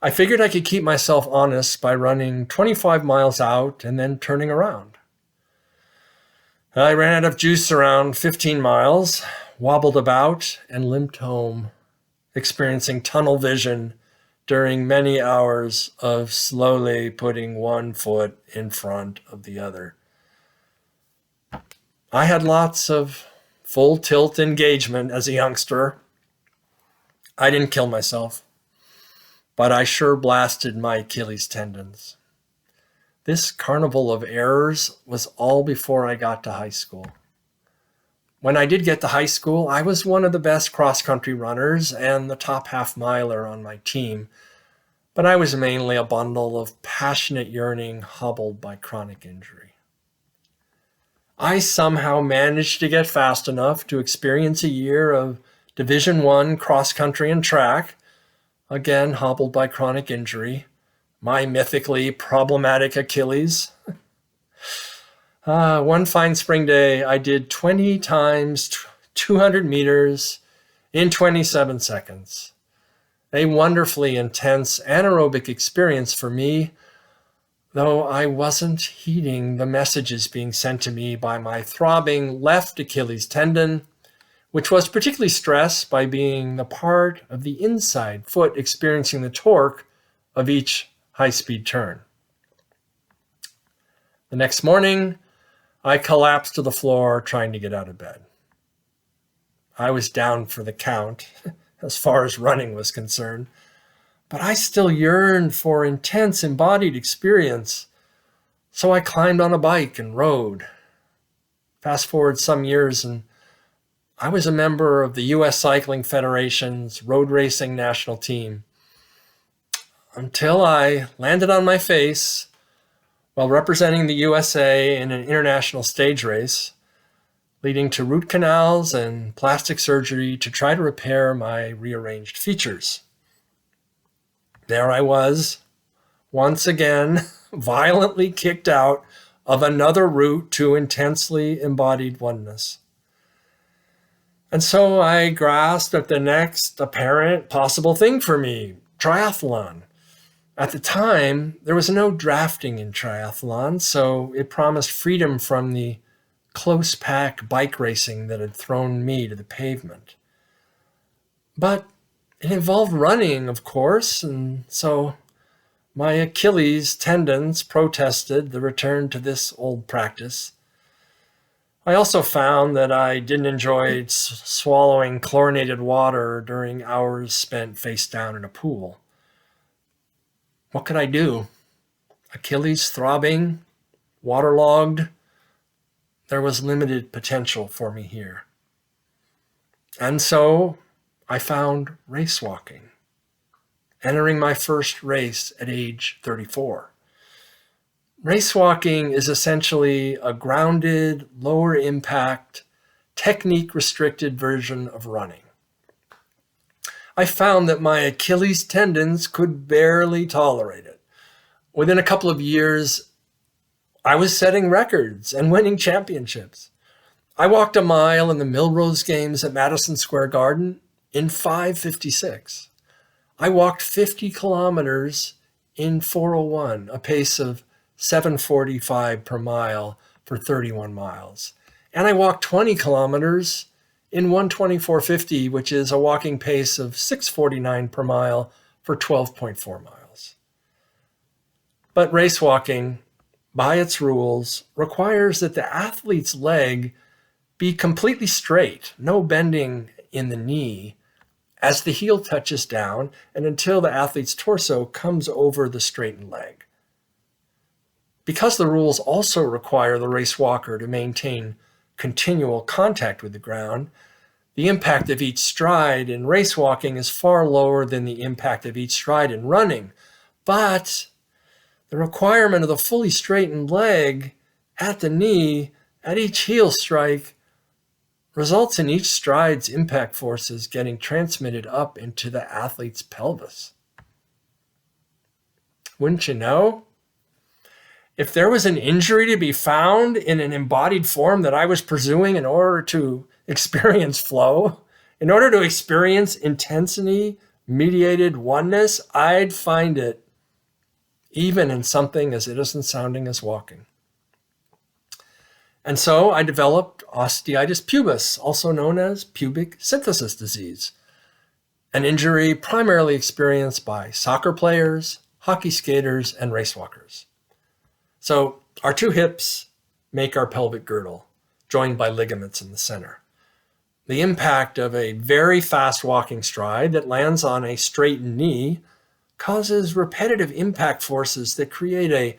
I figured I could keep myself honest by running 25 miles out and then turning around. I ran out of juice around 15 miles, wobbled about, and limped home, experiencing tunnel vision during many hours of slowly putting one foot in front of the other. I had lots of full tilt engagement as a youngster. I didn't kill myself, but I sure blasted my Achilles tendons. This carnival of errors was all before I got to high school. When I did get to high school, I was one of the best cross-country runners and the top half-miler on my team, but I was mainly a bundle of passionate yearning hobbled by chronic injury. I somehow managed to get fast enough to experience a year of Division I cross-country and track, again hobbled by chronic injury, my mythically problematic Achilles. One fine spring day, I did 20 times 200 meters in 27 seconds. A wonderfully intense anaerobic experience for me, though I wasn't heeding the messages being sent to me by my throbbing left Achilles tendon, which was particularly stressed by being the part of the inside foot experiencing the torque of each high-speed turn. The next morning, I collapsed to the floor trying to get out of bed. I was down for the count as far as running was concerned, but I still yearned for intense embodied experience, so I climbed on a bike and rode. Fast forward some years, and I was a member of the U.S. Cycling Federation's road racing national team until I landed on my face while representing the USA in an international stage race, leading to root canals and plastic surgery to try to repair my rearranged features. There I was, once again, violently kicked out of another route to intensely embodied oneness. And so I grasped at the next apparent possible thing for me, triathlon. At the time, there was no drafting in triathlon, so it promised freedom from the close pack bike racing that had thrown me to the pavement. But it involved running, of course, and so my Achilles tendons protested the return to this old practice. I also found that I didn't enjoy swallowing chlorinated water during hours spent face down in a pool. What could I do? Achilles throbbing, waterlogged. There was limited potential for me here. And so I found race walking, entering my first race at age 34. Race walking is essentially a grounded, lower impact, technique restricted version of running. I found that my Achilles tendons could barely tolerate it. Within a couple of years, I was setting records and winning championships. I walked a mile in the Millrose Games at Madison Square Garden in 5:56. I walked 50 kilometers in 4:01, a pace of 7:45 per mile for 31 miles. And I walked 20 kilometers in 1:24:50, which is a walking pace of 6:49 per mile for 12.4 miles. But race walking, by its rules, requires that the athlete's leg be completely straight, no bending in the knee, as the heel touches down and until the athlete's torso comes over the straightened leg. Because the rules also require the race walker to maintain continual contact with the ground, the impact of each stride in race walking is far lower than the impact of each stride in running. But the requirement of the fully straightened leg at the knee at each heel strike results in each stride's impact forces getting transmitted up into the athlete's pelvis. Wouldn't you know? If there was an injury to be found in an embodied form that I was pursuing in order to experience flow, in order to experience intensity-mediated oneness, I'd find it even in something as innocent sounding as walking. And so I developed osteitis pubis, also known as pubic synthesis disease, an injury primarily experienced by soccer players, hockey skaters, and race walkers. So our two hips make our pelvic girdle, joined by ligaments in the center. The impact of a very fast walking stride that lands on a straightened knee causes repetitive impact forces that create a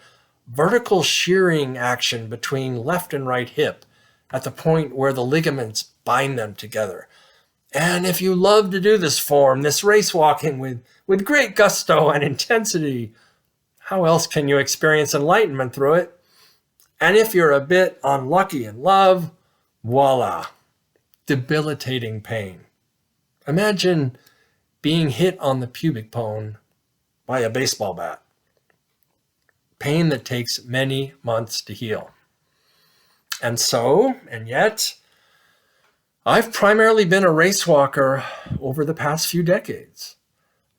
vertical shearing action between left and right hip at the point where the ligaments bind them together. And if you love to do this form, this race walking with great gusto and intensity, how else can you experience enlightenment through it? And if you're a bit unlucky in love, voila, debilitating pain. Imagine being hit on the pubic bone by a baseball bat. Pain that takes many months to heal. And yet, I've primarily been a race walker over the past few decades,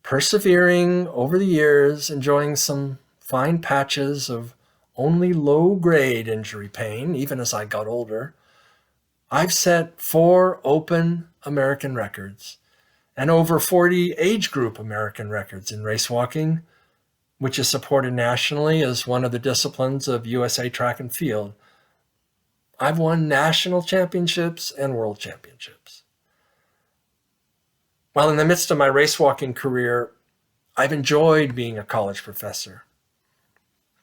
persevering over the years, enjoying some fine patches of only low-grade injury pain, even as I got older. I've set 4 open American records and over 40 age group American records in race walking, which is supported nationally as one of the disciplines of USA Track and Field. I've won national championships and world championships. While in the midst of my race walking career, I've enjoyed being a college professor.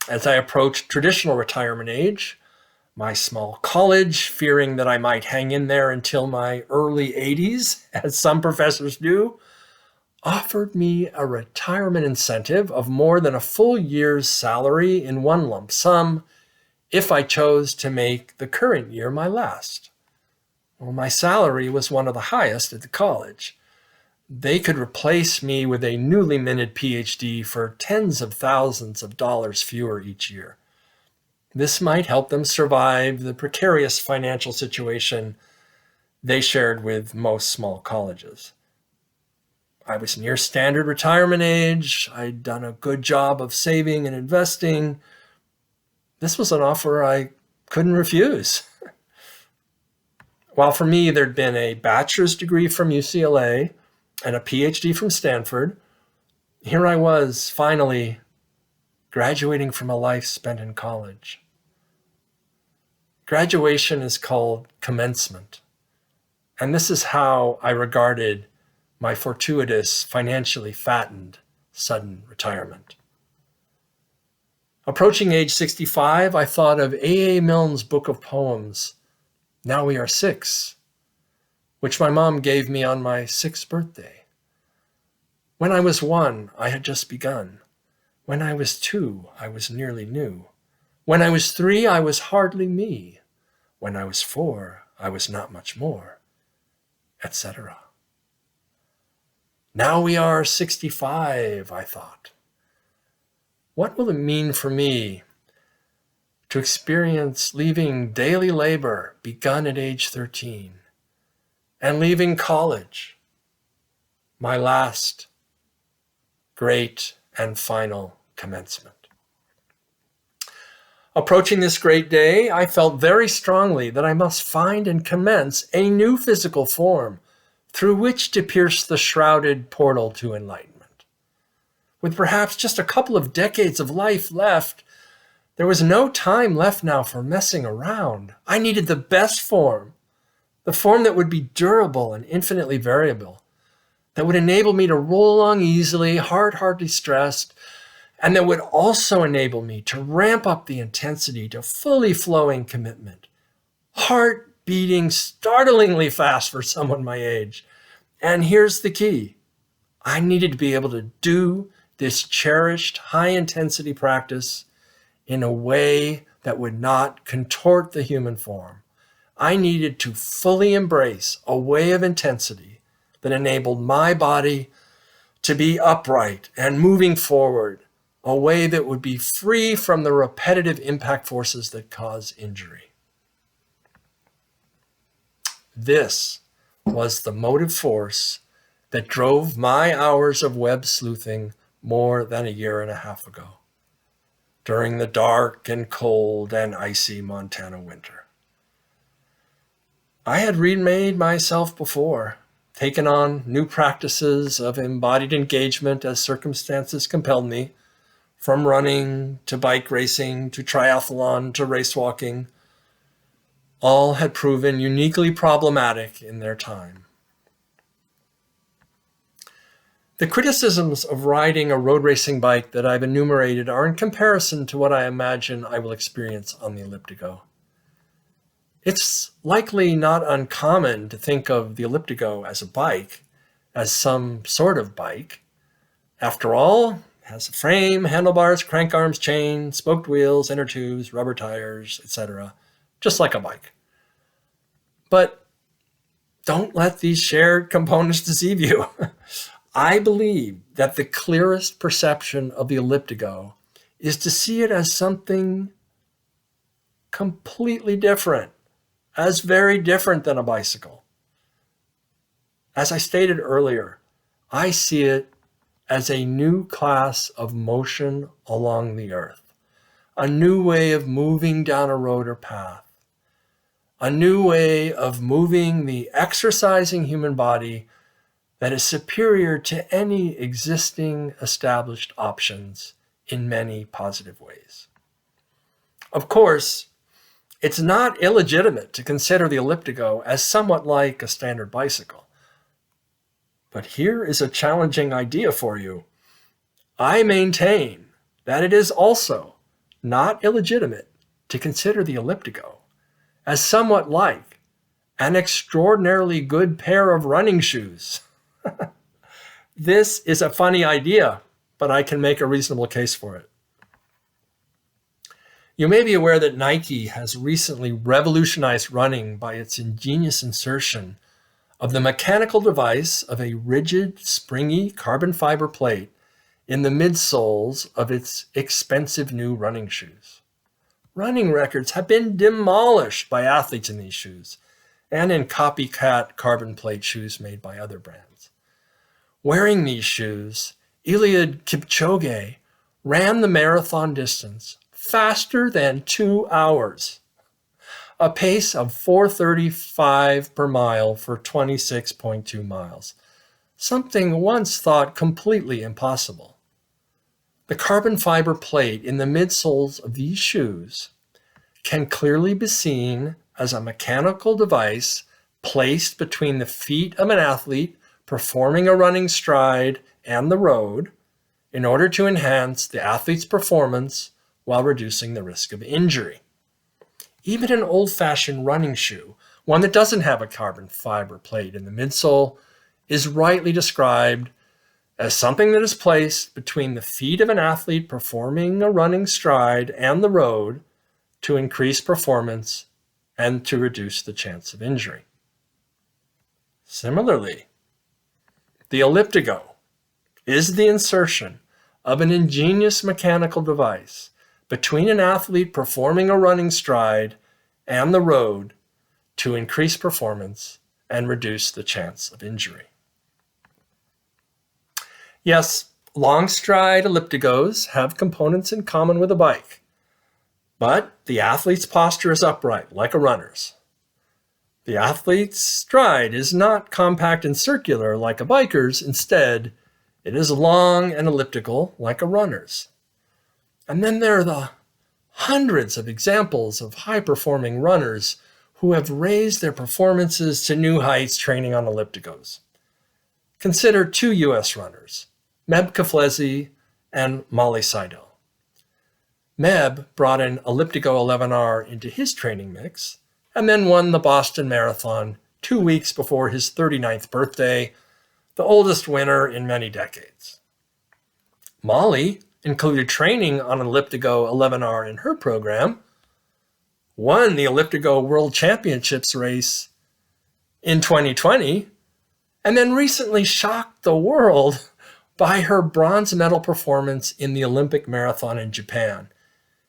As I approached traditional retirement age, my small college, fearing that I might hang in there until my early 80s, as some professors do, offered me a retirement incentive of more than a full year's salary in one lump sum if I chose to make the current year my last. Well, my salary was one of the highest at the college. They could replace me with a newly minted PhD for tens of thousands of dollars fewer each year. This might help them survive the precarious financial situation they shared with most small colleges. I was near standard retirement age. I'd done a good job of saving and investing. This was an offer I couldn't refuse. While for me, there'd been a bachelor's degree from UCLA and a PhD from Stanford, here I was finally graduating from a life spent in college. Graduation is called commencement. And this is how I regarded my fortuitous, financially fattened, sudden retirement. Approaching age 65, I thought of A.A. Milne's book of poems, Now We Are Six, which my mom gave me on my 6th birthday. When I was 1, I had just begun. When I was 2, I was nearly new. When I was 3, I was hardly me. When I was 4, I was not much more, etc. Now we are 65, I thought. What will it mean for me to experience leaving daily labor begun at age 13 and leaving college, my last great and final commencement? Approaching this great day, I felt very strongly that I must find and commence a new physical form through which to pierce the shrouded portal to enlightenment. With perhaps just a couple of decades of life left, there was no time left now for messing around. I needed the best form, the form that would be durable and infinitely variable, that would enable me to roll along easily, hardly stressed, and that would also enable me to ramp up the intensity to fully flowing commitment, heart beating startlingly fast for someone my age. And here's the key. I needed to be able to do this cherished high-intensity practice in a way that would not contort the human form. I needed to fully embrace a way of intensity that enabled my body to be upright and moving forward, a way that would be free from the repetitive impact forces that cause injury. This was the motive force that drove my hours of web sleuthing more than a year and a half ago, during the dark and cold and icy Montana winter. I had remade myself before, taken on new practices of embodied engagement as circumstances compelled me, from running to bike racing to triathlon to race walking. All had proven uniquely problematic in their time. The criticisms of riding a road racing bike that I've enumerated are in comparison to what I imagine I will experience on the Elliptigo. It's likely not uncommon to think of the Elliptigo as a bike, as some sort of bike. After all, it has a frame, handlebars, crank arms, chain, spoked wheels, inner tubes, rubber tires, etc., just like a bike. But don't let these shared components deceive you. I believe that the clearest perception of the Elliptigo is to see it as something completely different, as very different than a bicycle. As I stated earlier, I see it as a new class of motion along the earth, a new way of moving down a road or path, a new way of moving the exercising human body that is superior to any existing established options in many positive ways. Of course, it's not illegitimate to consider the Elliptigo as somewhat like a standard bicycle. But here is a challenging idea for you. I maintain that it is also not illegitimate to consider the Elliptigo as somewhat like an extraordinarily good pair of running shoes. This is a funny idea, but I can make a reasonable case for it. You may be aware that Nike has recently revolutionized running by its ingenious insertion of the mechanical device of a rigid, springy carbon fiber plate in the midsoles of its expensive new running shoes. Running records have been demolished by athletes in these shoes and in copycat carbon plate shoes made by other brands. Wearing these shoes, Eliud Kipchoge ran the marathon distance faster than 2 hours, a pace of 4:35 per mile for 26.2 miles, something once thought completely impossible. The carbon fiber plate in the midsoles of these shoes can clearly be seen as a mechanical device placed between the feet of an athlete performing a running stride and the road in order to enhance the athlete's performance while reducing the risk of injury. Even an old-fashioned running shoe, one that doesn't have a carbon fiber plate in the midsole, is rightly described as something that is placed between the feet of an athlete performing a running stride and the road to increase performance and to reduce the chance of injury. Similarly, The Elliptigo is the insertion of an ingenious mechanical device between an athlete performing a running stride and the road to increase performance and reduce the chance of injury. Yes, long stride elliptigos have components in common with a bike, but the athlete's posture is upright, like a runner's. The athlete's stride is not compact and circular like a biker's. Instead, it is long and elliptical like a runner's. And then there are the hundreds of examples of high-performing runners who have raised their performances to new heights training on elliptigos. Consider two U.S. runners, Meb Keflezighi and Molly Seidel. Meb brought an Elliptigo 11R into his training mix and then won the Boston Marathon 2 weeks before his 39th birthday, the oldest winner in many decades. Molly included training on Elliptigo 11R in her program, won the Elliptigo World Championships race in 2020, and then recently shocked the world by her bronze medal performance in the Olympic marathon in Japan,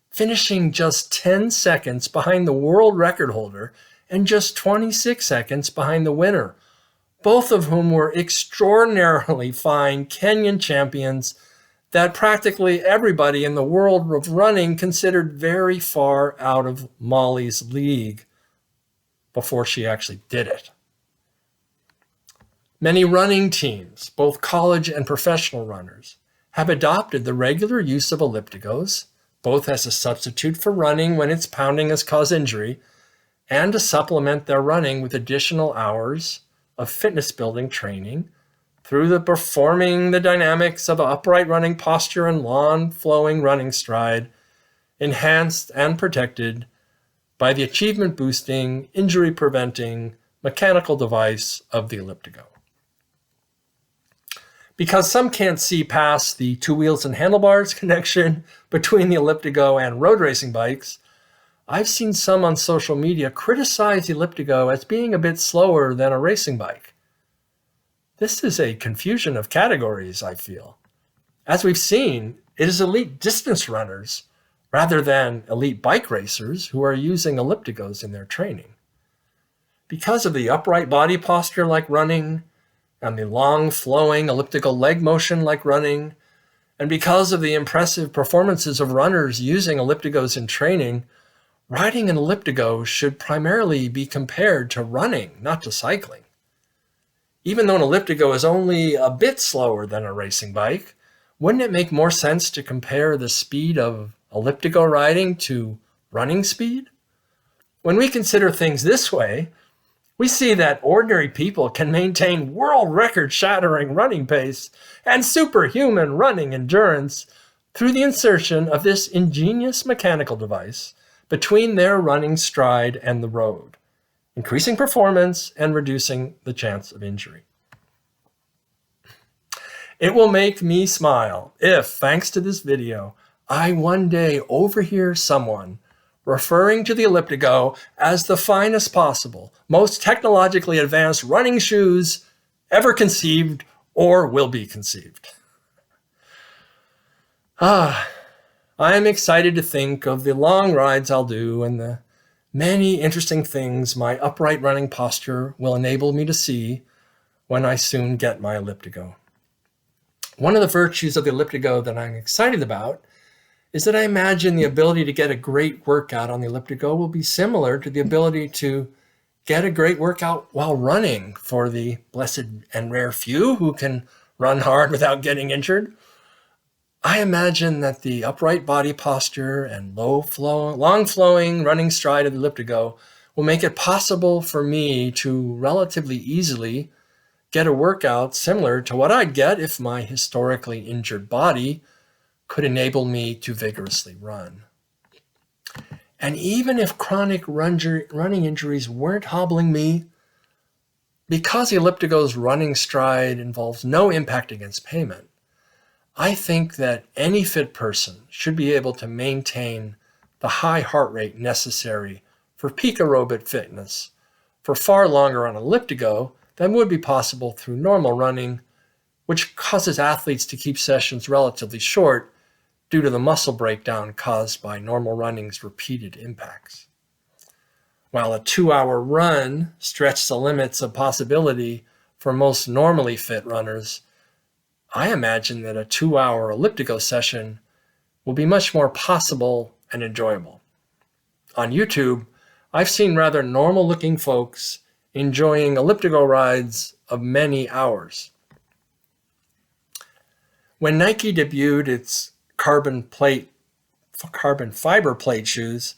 finishing just 10 seconds behind the world record holder and just 26 seconds behind the winner, both of whom were extraordinarily fine Kenyan champions that practically everybody in the world of running considered very far out of Molly's league before she actually did it. Many running teams, both college and professional runners, have adopted the regular use of elliptigos, both as a substitute for running when its pounding has caused injury, and to supplement their running with additional hours of fitness building training through the performing the dynamics of upright running posture and long flowing running stride, enhanced and protected by the achievement boosting, injury preventing mechanical device of the Elliptigo. Because some can't see past the two wheels and handlebars connection between the Elliptigo and road racing bikes, I've seen some on social media criticize the Elliptigo as being a bit slower than a racing bike. This is a confusion of categories, I feel. As we've seen, it is elite distance runners rather than elite bike racers who are using elliptigos in their training. Because of the upright body posture like running, and the long flowing elliptical leg motion like running, and because of the impressive performances of runners using elliptigos in training, riding an elliptigo should primarily be compared to running, not to cycling. Even though an elliptigo is only a bit slower than a racing bike, wouldn't it make more sense to compare the speed of elliptigo riding to running speed? When we consider things this way, we see that ordinary people can maintain world record-shattering running pace and superhuman running endurance through the insertion of this ingenious mechanical device between their running stride and the road, increasing performance and reducing the chance of injury. It will make me smile if, thanks to this video, I one day overhear someone referring to the Elliptigo as the finest possible, most technologically advanced running shoes ever conceived or will be conceived. I am excited to think of the long rides I'll do and the many interesting things my upright running posture will enable me to see when I soon get my Elliptigo. One of the virtues of the Elliptigo that I'm excited about is that I imagine the ability to get a great workout on the Elliptigo will be similar to the ability to get a great workout while running for the blessed and rare few who can run hard without getting injured. I imagine that the upright body posture and long flowing running stride of the Elliptigo will make it possible for me to relatively easily get a workout similar to what I'd get if my historically injured body could enable me to vigorously run. And even if chronic running injuries weren't hobbling me, because the Elliptigo's running stride involves no impact against payment, I think that any fit person should be able to maintain the high heart rate necessary for peak aerobic fitness for far longer on Elliptigo than would be possible through normal running which causes athletes to keep sessions relatively short due to the muscle breakdown caused by normal running's repeated impacts. While a 2-hour run stretched the limits of possibility for most normally fit runners, I imagine that a 2-hour Elliptigo session will be much more possible and enjoyable. On YouTube, I've seen rather normal-looking folks enjoying Elliptigo rides of many hours. When Nike debuted its carbon fiber plate shoes,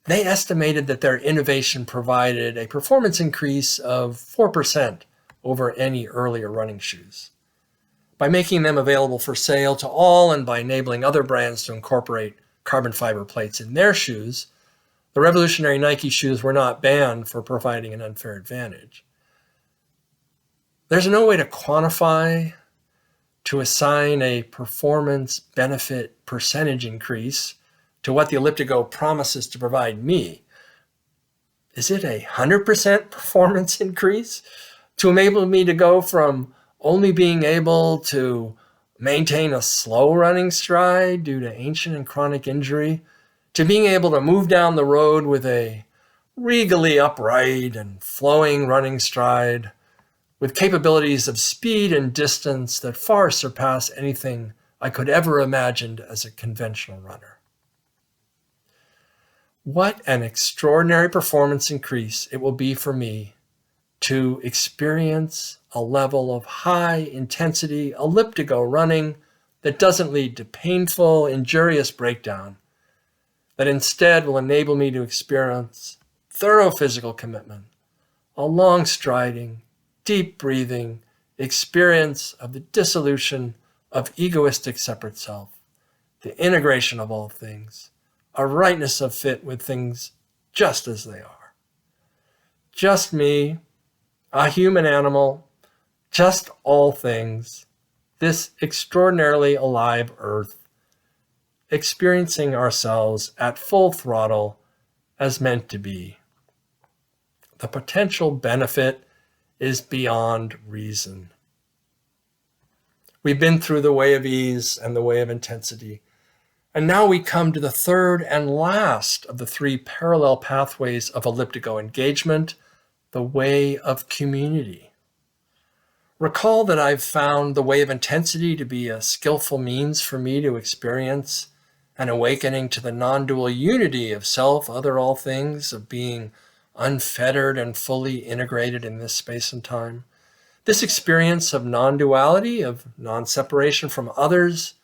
they estimated that their innovation provided a performance increase of 4% over any earlier running shoes. By making them available for sale to all and by enabling other brands to incorporate carbon fiber plates in their shoes, the revolutionary Nike shoes were not banned for providing an unfair advantage. There's no way to quantify, to assign a performance benefit percentage increase to what the Elliptigo promises to provide me. Is it 100% performance increase to enable me to go from only being able to maintain a slow running stride due to ancient and chronic injury to being able to move down the road with a regally upright and flowing running stride with capabilities of speed and distance that far surpass anything I could ever imagined as a conventional runner? What an extraordinary performance increase it will be for me to experience a level of high intensity Elliptigo running that doesn't lead to painful, injurious breakdown, that instead will enable me to experience thorough physical commitment, a long striding, deep breathing experience of the dissolution of egoistic separate self, the integration of all things, a rightness of fit with things just as they are. Just me, a human animal, just all things, this extraordinarily alive earth, experiencing ourselves at full throttle as meant to be. The potential benefit is beyond reason. We've been through the way of ease and the way of intensity, and now we come to the third and last of the three parallel pathways of Elliptigo engagement, the way of community. Recall that I've found the way of intensity to be a skillful means for me to experience an awakening to the non-dual unity of self, other, all things, of being unfettered and fully integrated in this space and time. This experience of non-duality, of non-separation from others,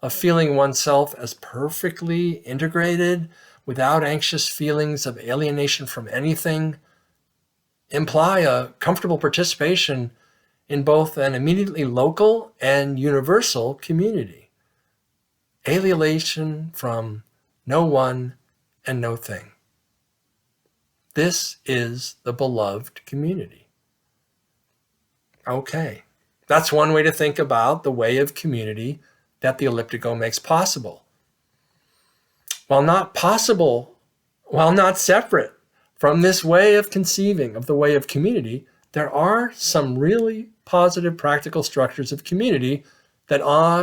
of feeling oneself as perfectly integrated without anxious feelings of alienation from anything, imply a comfortable participation in both an immediately local and universal community. Alienation from no one and no thing. This is the beloved community. Okay, that's one way to think about the way of community that the Elliptigo makes possible. While not separate from this way of conceiving of the way of community, there are some really positive practical structures of community that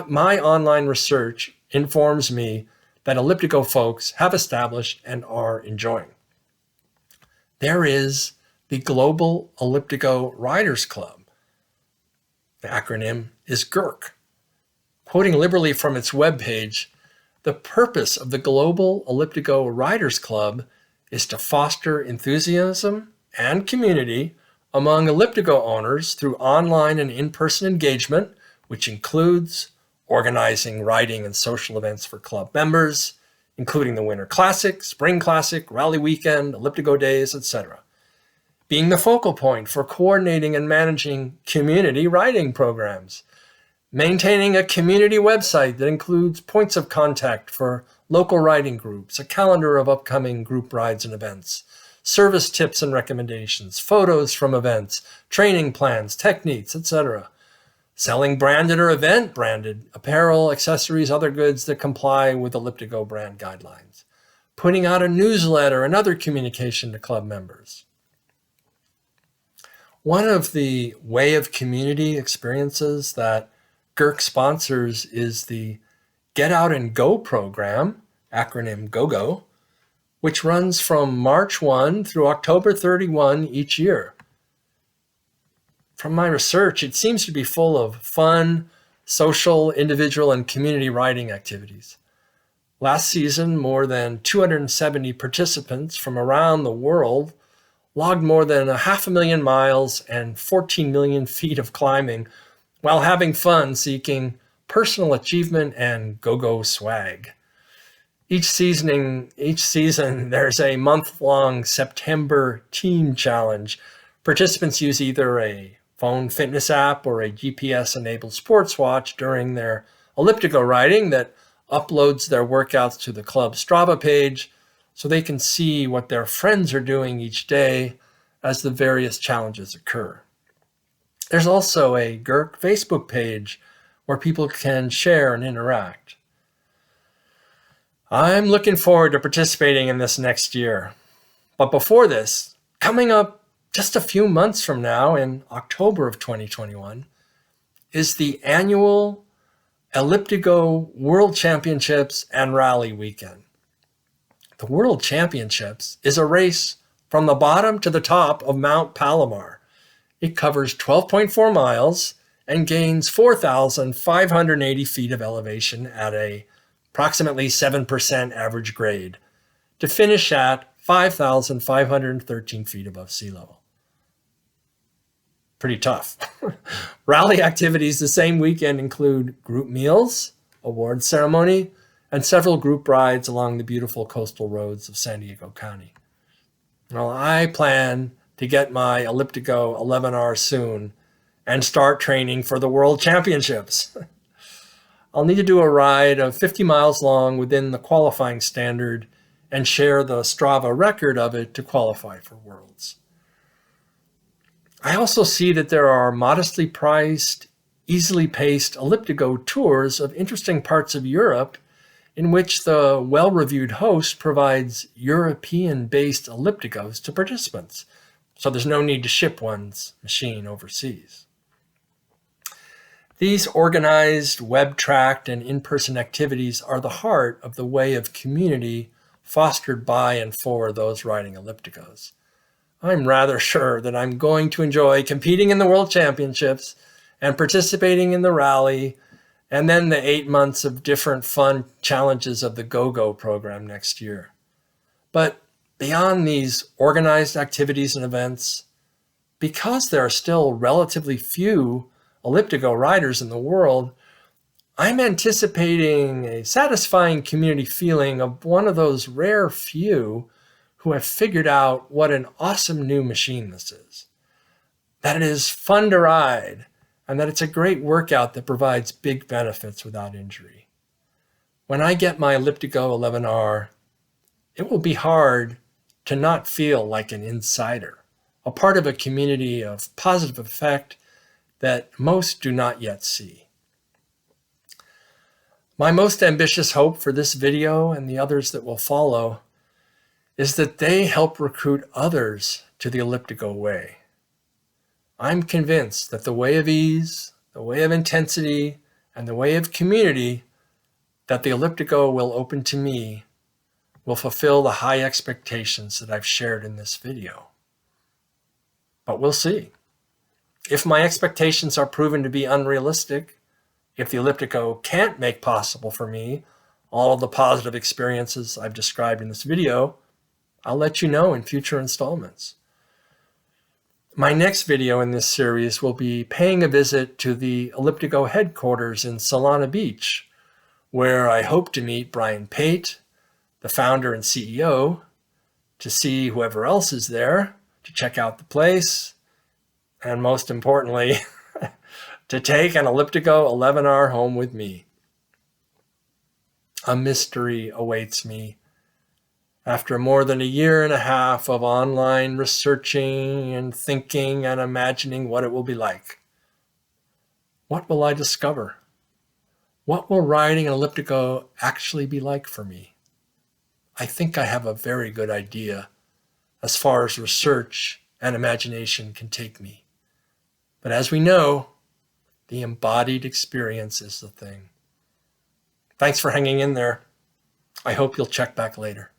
my online research informs me that Elliptigo folks have established and are enjoying. There is the Global Elliptigo Riders Club. The acronym is GERC. Quoting liberally from its webpage, the purpose of the Global Elliptigo Riders Club is to foster enthusiasm and community among Elliptigo owners through online and in-person engagement, which includes organizing riding and social events for club members, including the Winter Classic, Spring Classic, Rally Weekend, Elliptigo Days, etc. Being the focal point for coordinating and managing community riding programs, maintaining a community website that includes points of contact for local riding groups, a calendar of upcoming group rides and events, service tips and recommendations, photos from events, training plans, techniques, etc. Selling branded or event-branded apparel, accessories, other goods that comply with Elliptigo brand guidelines. Putting out a newsletter and other communication to club members. One of the way of community experiences that GERC sponsors is the Get Out and Go program, acronym GOGO, which runs from March 1 through October 31 each year. From my research, it seems to be full of fun, social, individual, and community riding activities. Last season, more than 270 participants from around the world logged more than 500,000 miles and 14 million feet of climbing while having fun seeking personal achievement and go-go swag. Each season, there's a month-long September Team Challenge. Participants use either a phone fitness app or a GPS-enabled sports watch during their Elliptigo riding that uploads their workouts to the club Strava page so they can see what their friends are doing each day as the various challenges occur. There's also a GERC Facebook page where people can share and interact. I'm looking forward to participating in this next year. But before this, coming up just a few months from now in October of 2021, is the annual Elliptigo World Championships and Rally Weekend. The World Championships is a race from the bottom to the top of Mount Palomar. It covers 12.4 miles and gains 4,580 feet of elevation at a approximately 7% average grade to finish at 5,513 feet above sea level. Pretty tough. Rally activities the same weekend include group meals, award ceremony, and several group rides along the beautiful coastal roads of San Diego County. Well, I plan to get my Elliptigo 11R soon and start training for the World Championships. I'll need to do a ride of 50 miles long within the qualifying standard and share the Strava record of it to qualify for Worlds. I also see that there are modestly priced, easily paced Elliptigo tours of interesting parts of Europe in which the well-reviewed host provides European-based Elliptigos to participants, so there's no need to ship one's machine overseas. These organized, web-tracked, and in-person activities are the heart of the way of community fostered by and for those riding Elliptigos. I'm rather sure that I'm going to enjoy competing in the World Championships and participating in the rally, and then the 8 months of different fun challenges of the GOGO program next year. But beyond these organized activities and events, because there are still relatively few Elliptigo riders in the world, I'm anticipating a satisfying community feeling of one of those rare few who have figured out what an awesome new machine this is, that it is fun to ride, and that it's a great workout that provides big benefits without injury. When I get my Elliptigo 11R, it will be hard to not feel like an insider, a part of a community of positive effect that most do not yet see. My most ambitious hope for this video and the others that will follow is that they help recruit others to the Elliptigo Way. I'm convinced that the way of ease, the way of intensity, and the way of community that the Elliptigo will open to me will fulfill the high expectations that I've shared in this video. But we'll see. If my expectations are proven to be unrealistic, if the Elliptigo can't make possible for me all of the positive experiences I've described in this video, I'll let you know in future installments. My next video in this series will be paying a visit to the Elliptigo headquarters in Solana Beach, where I hope to meet Brian Pate, the founder and CEO, to see whoever else is there, to check out the place, and most importantly, to take an Elliptigo 11R home with me. A mystery awaits me. After more than a year and a half of online researching and thinking and imagining what it will be like. What will I discover? What will riding an Elliptigo actually be like for me? I think I have a very good idea as far as research and imagination can take me. But as we know, The embodied experience is the thing. Thanks for hanging in there. I hope you'll check back later.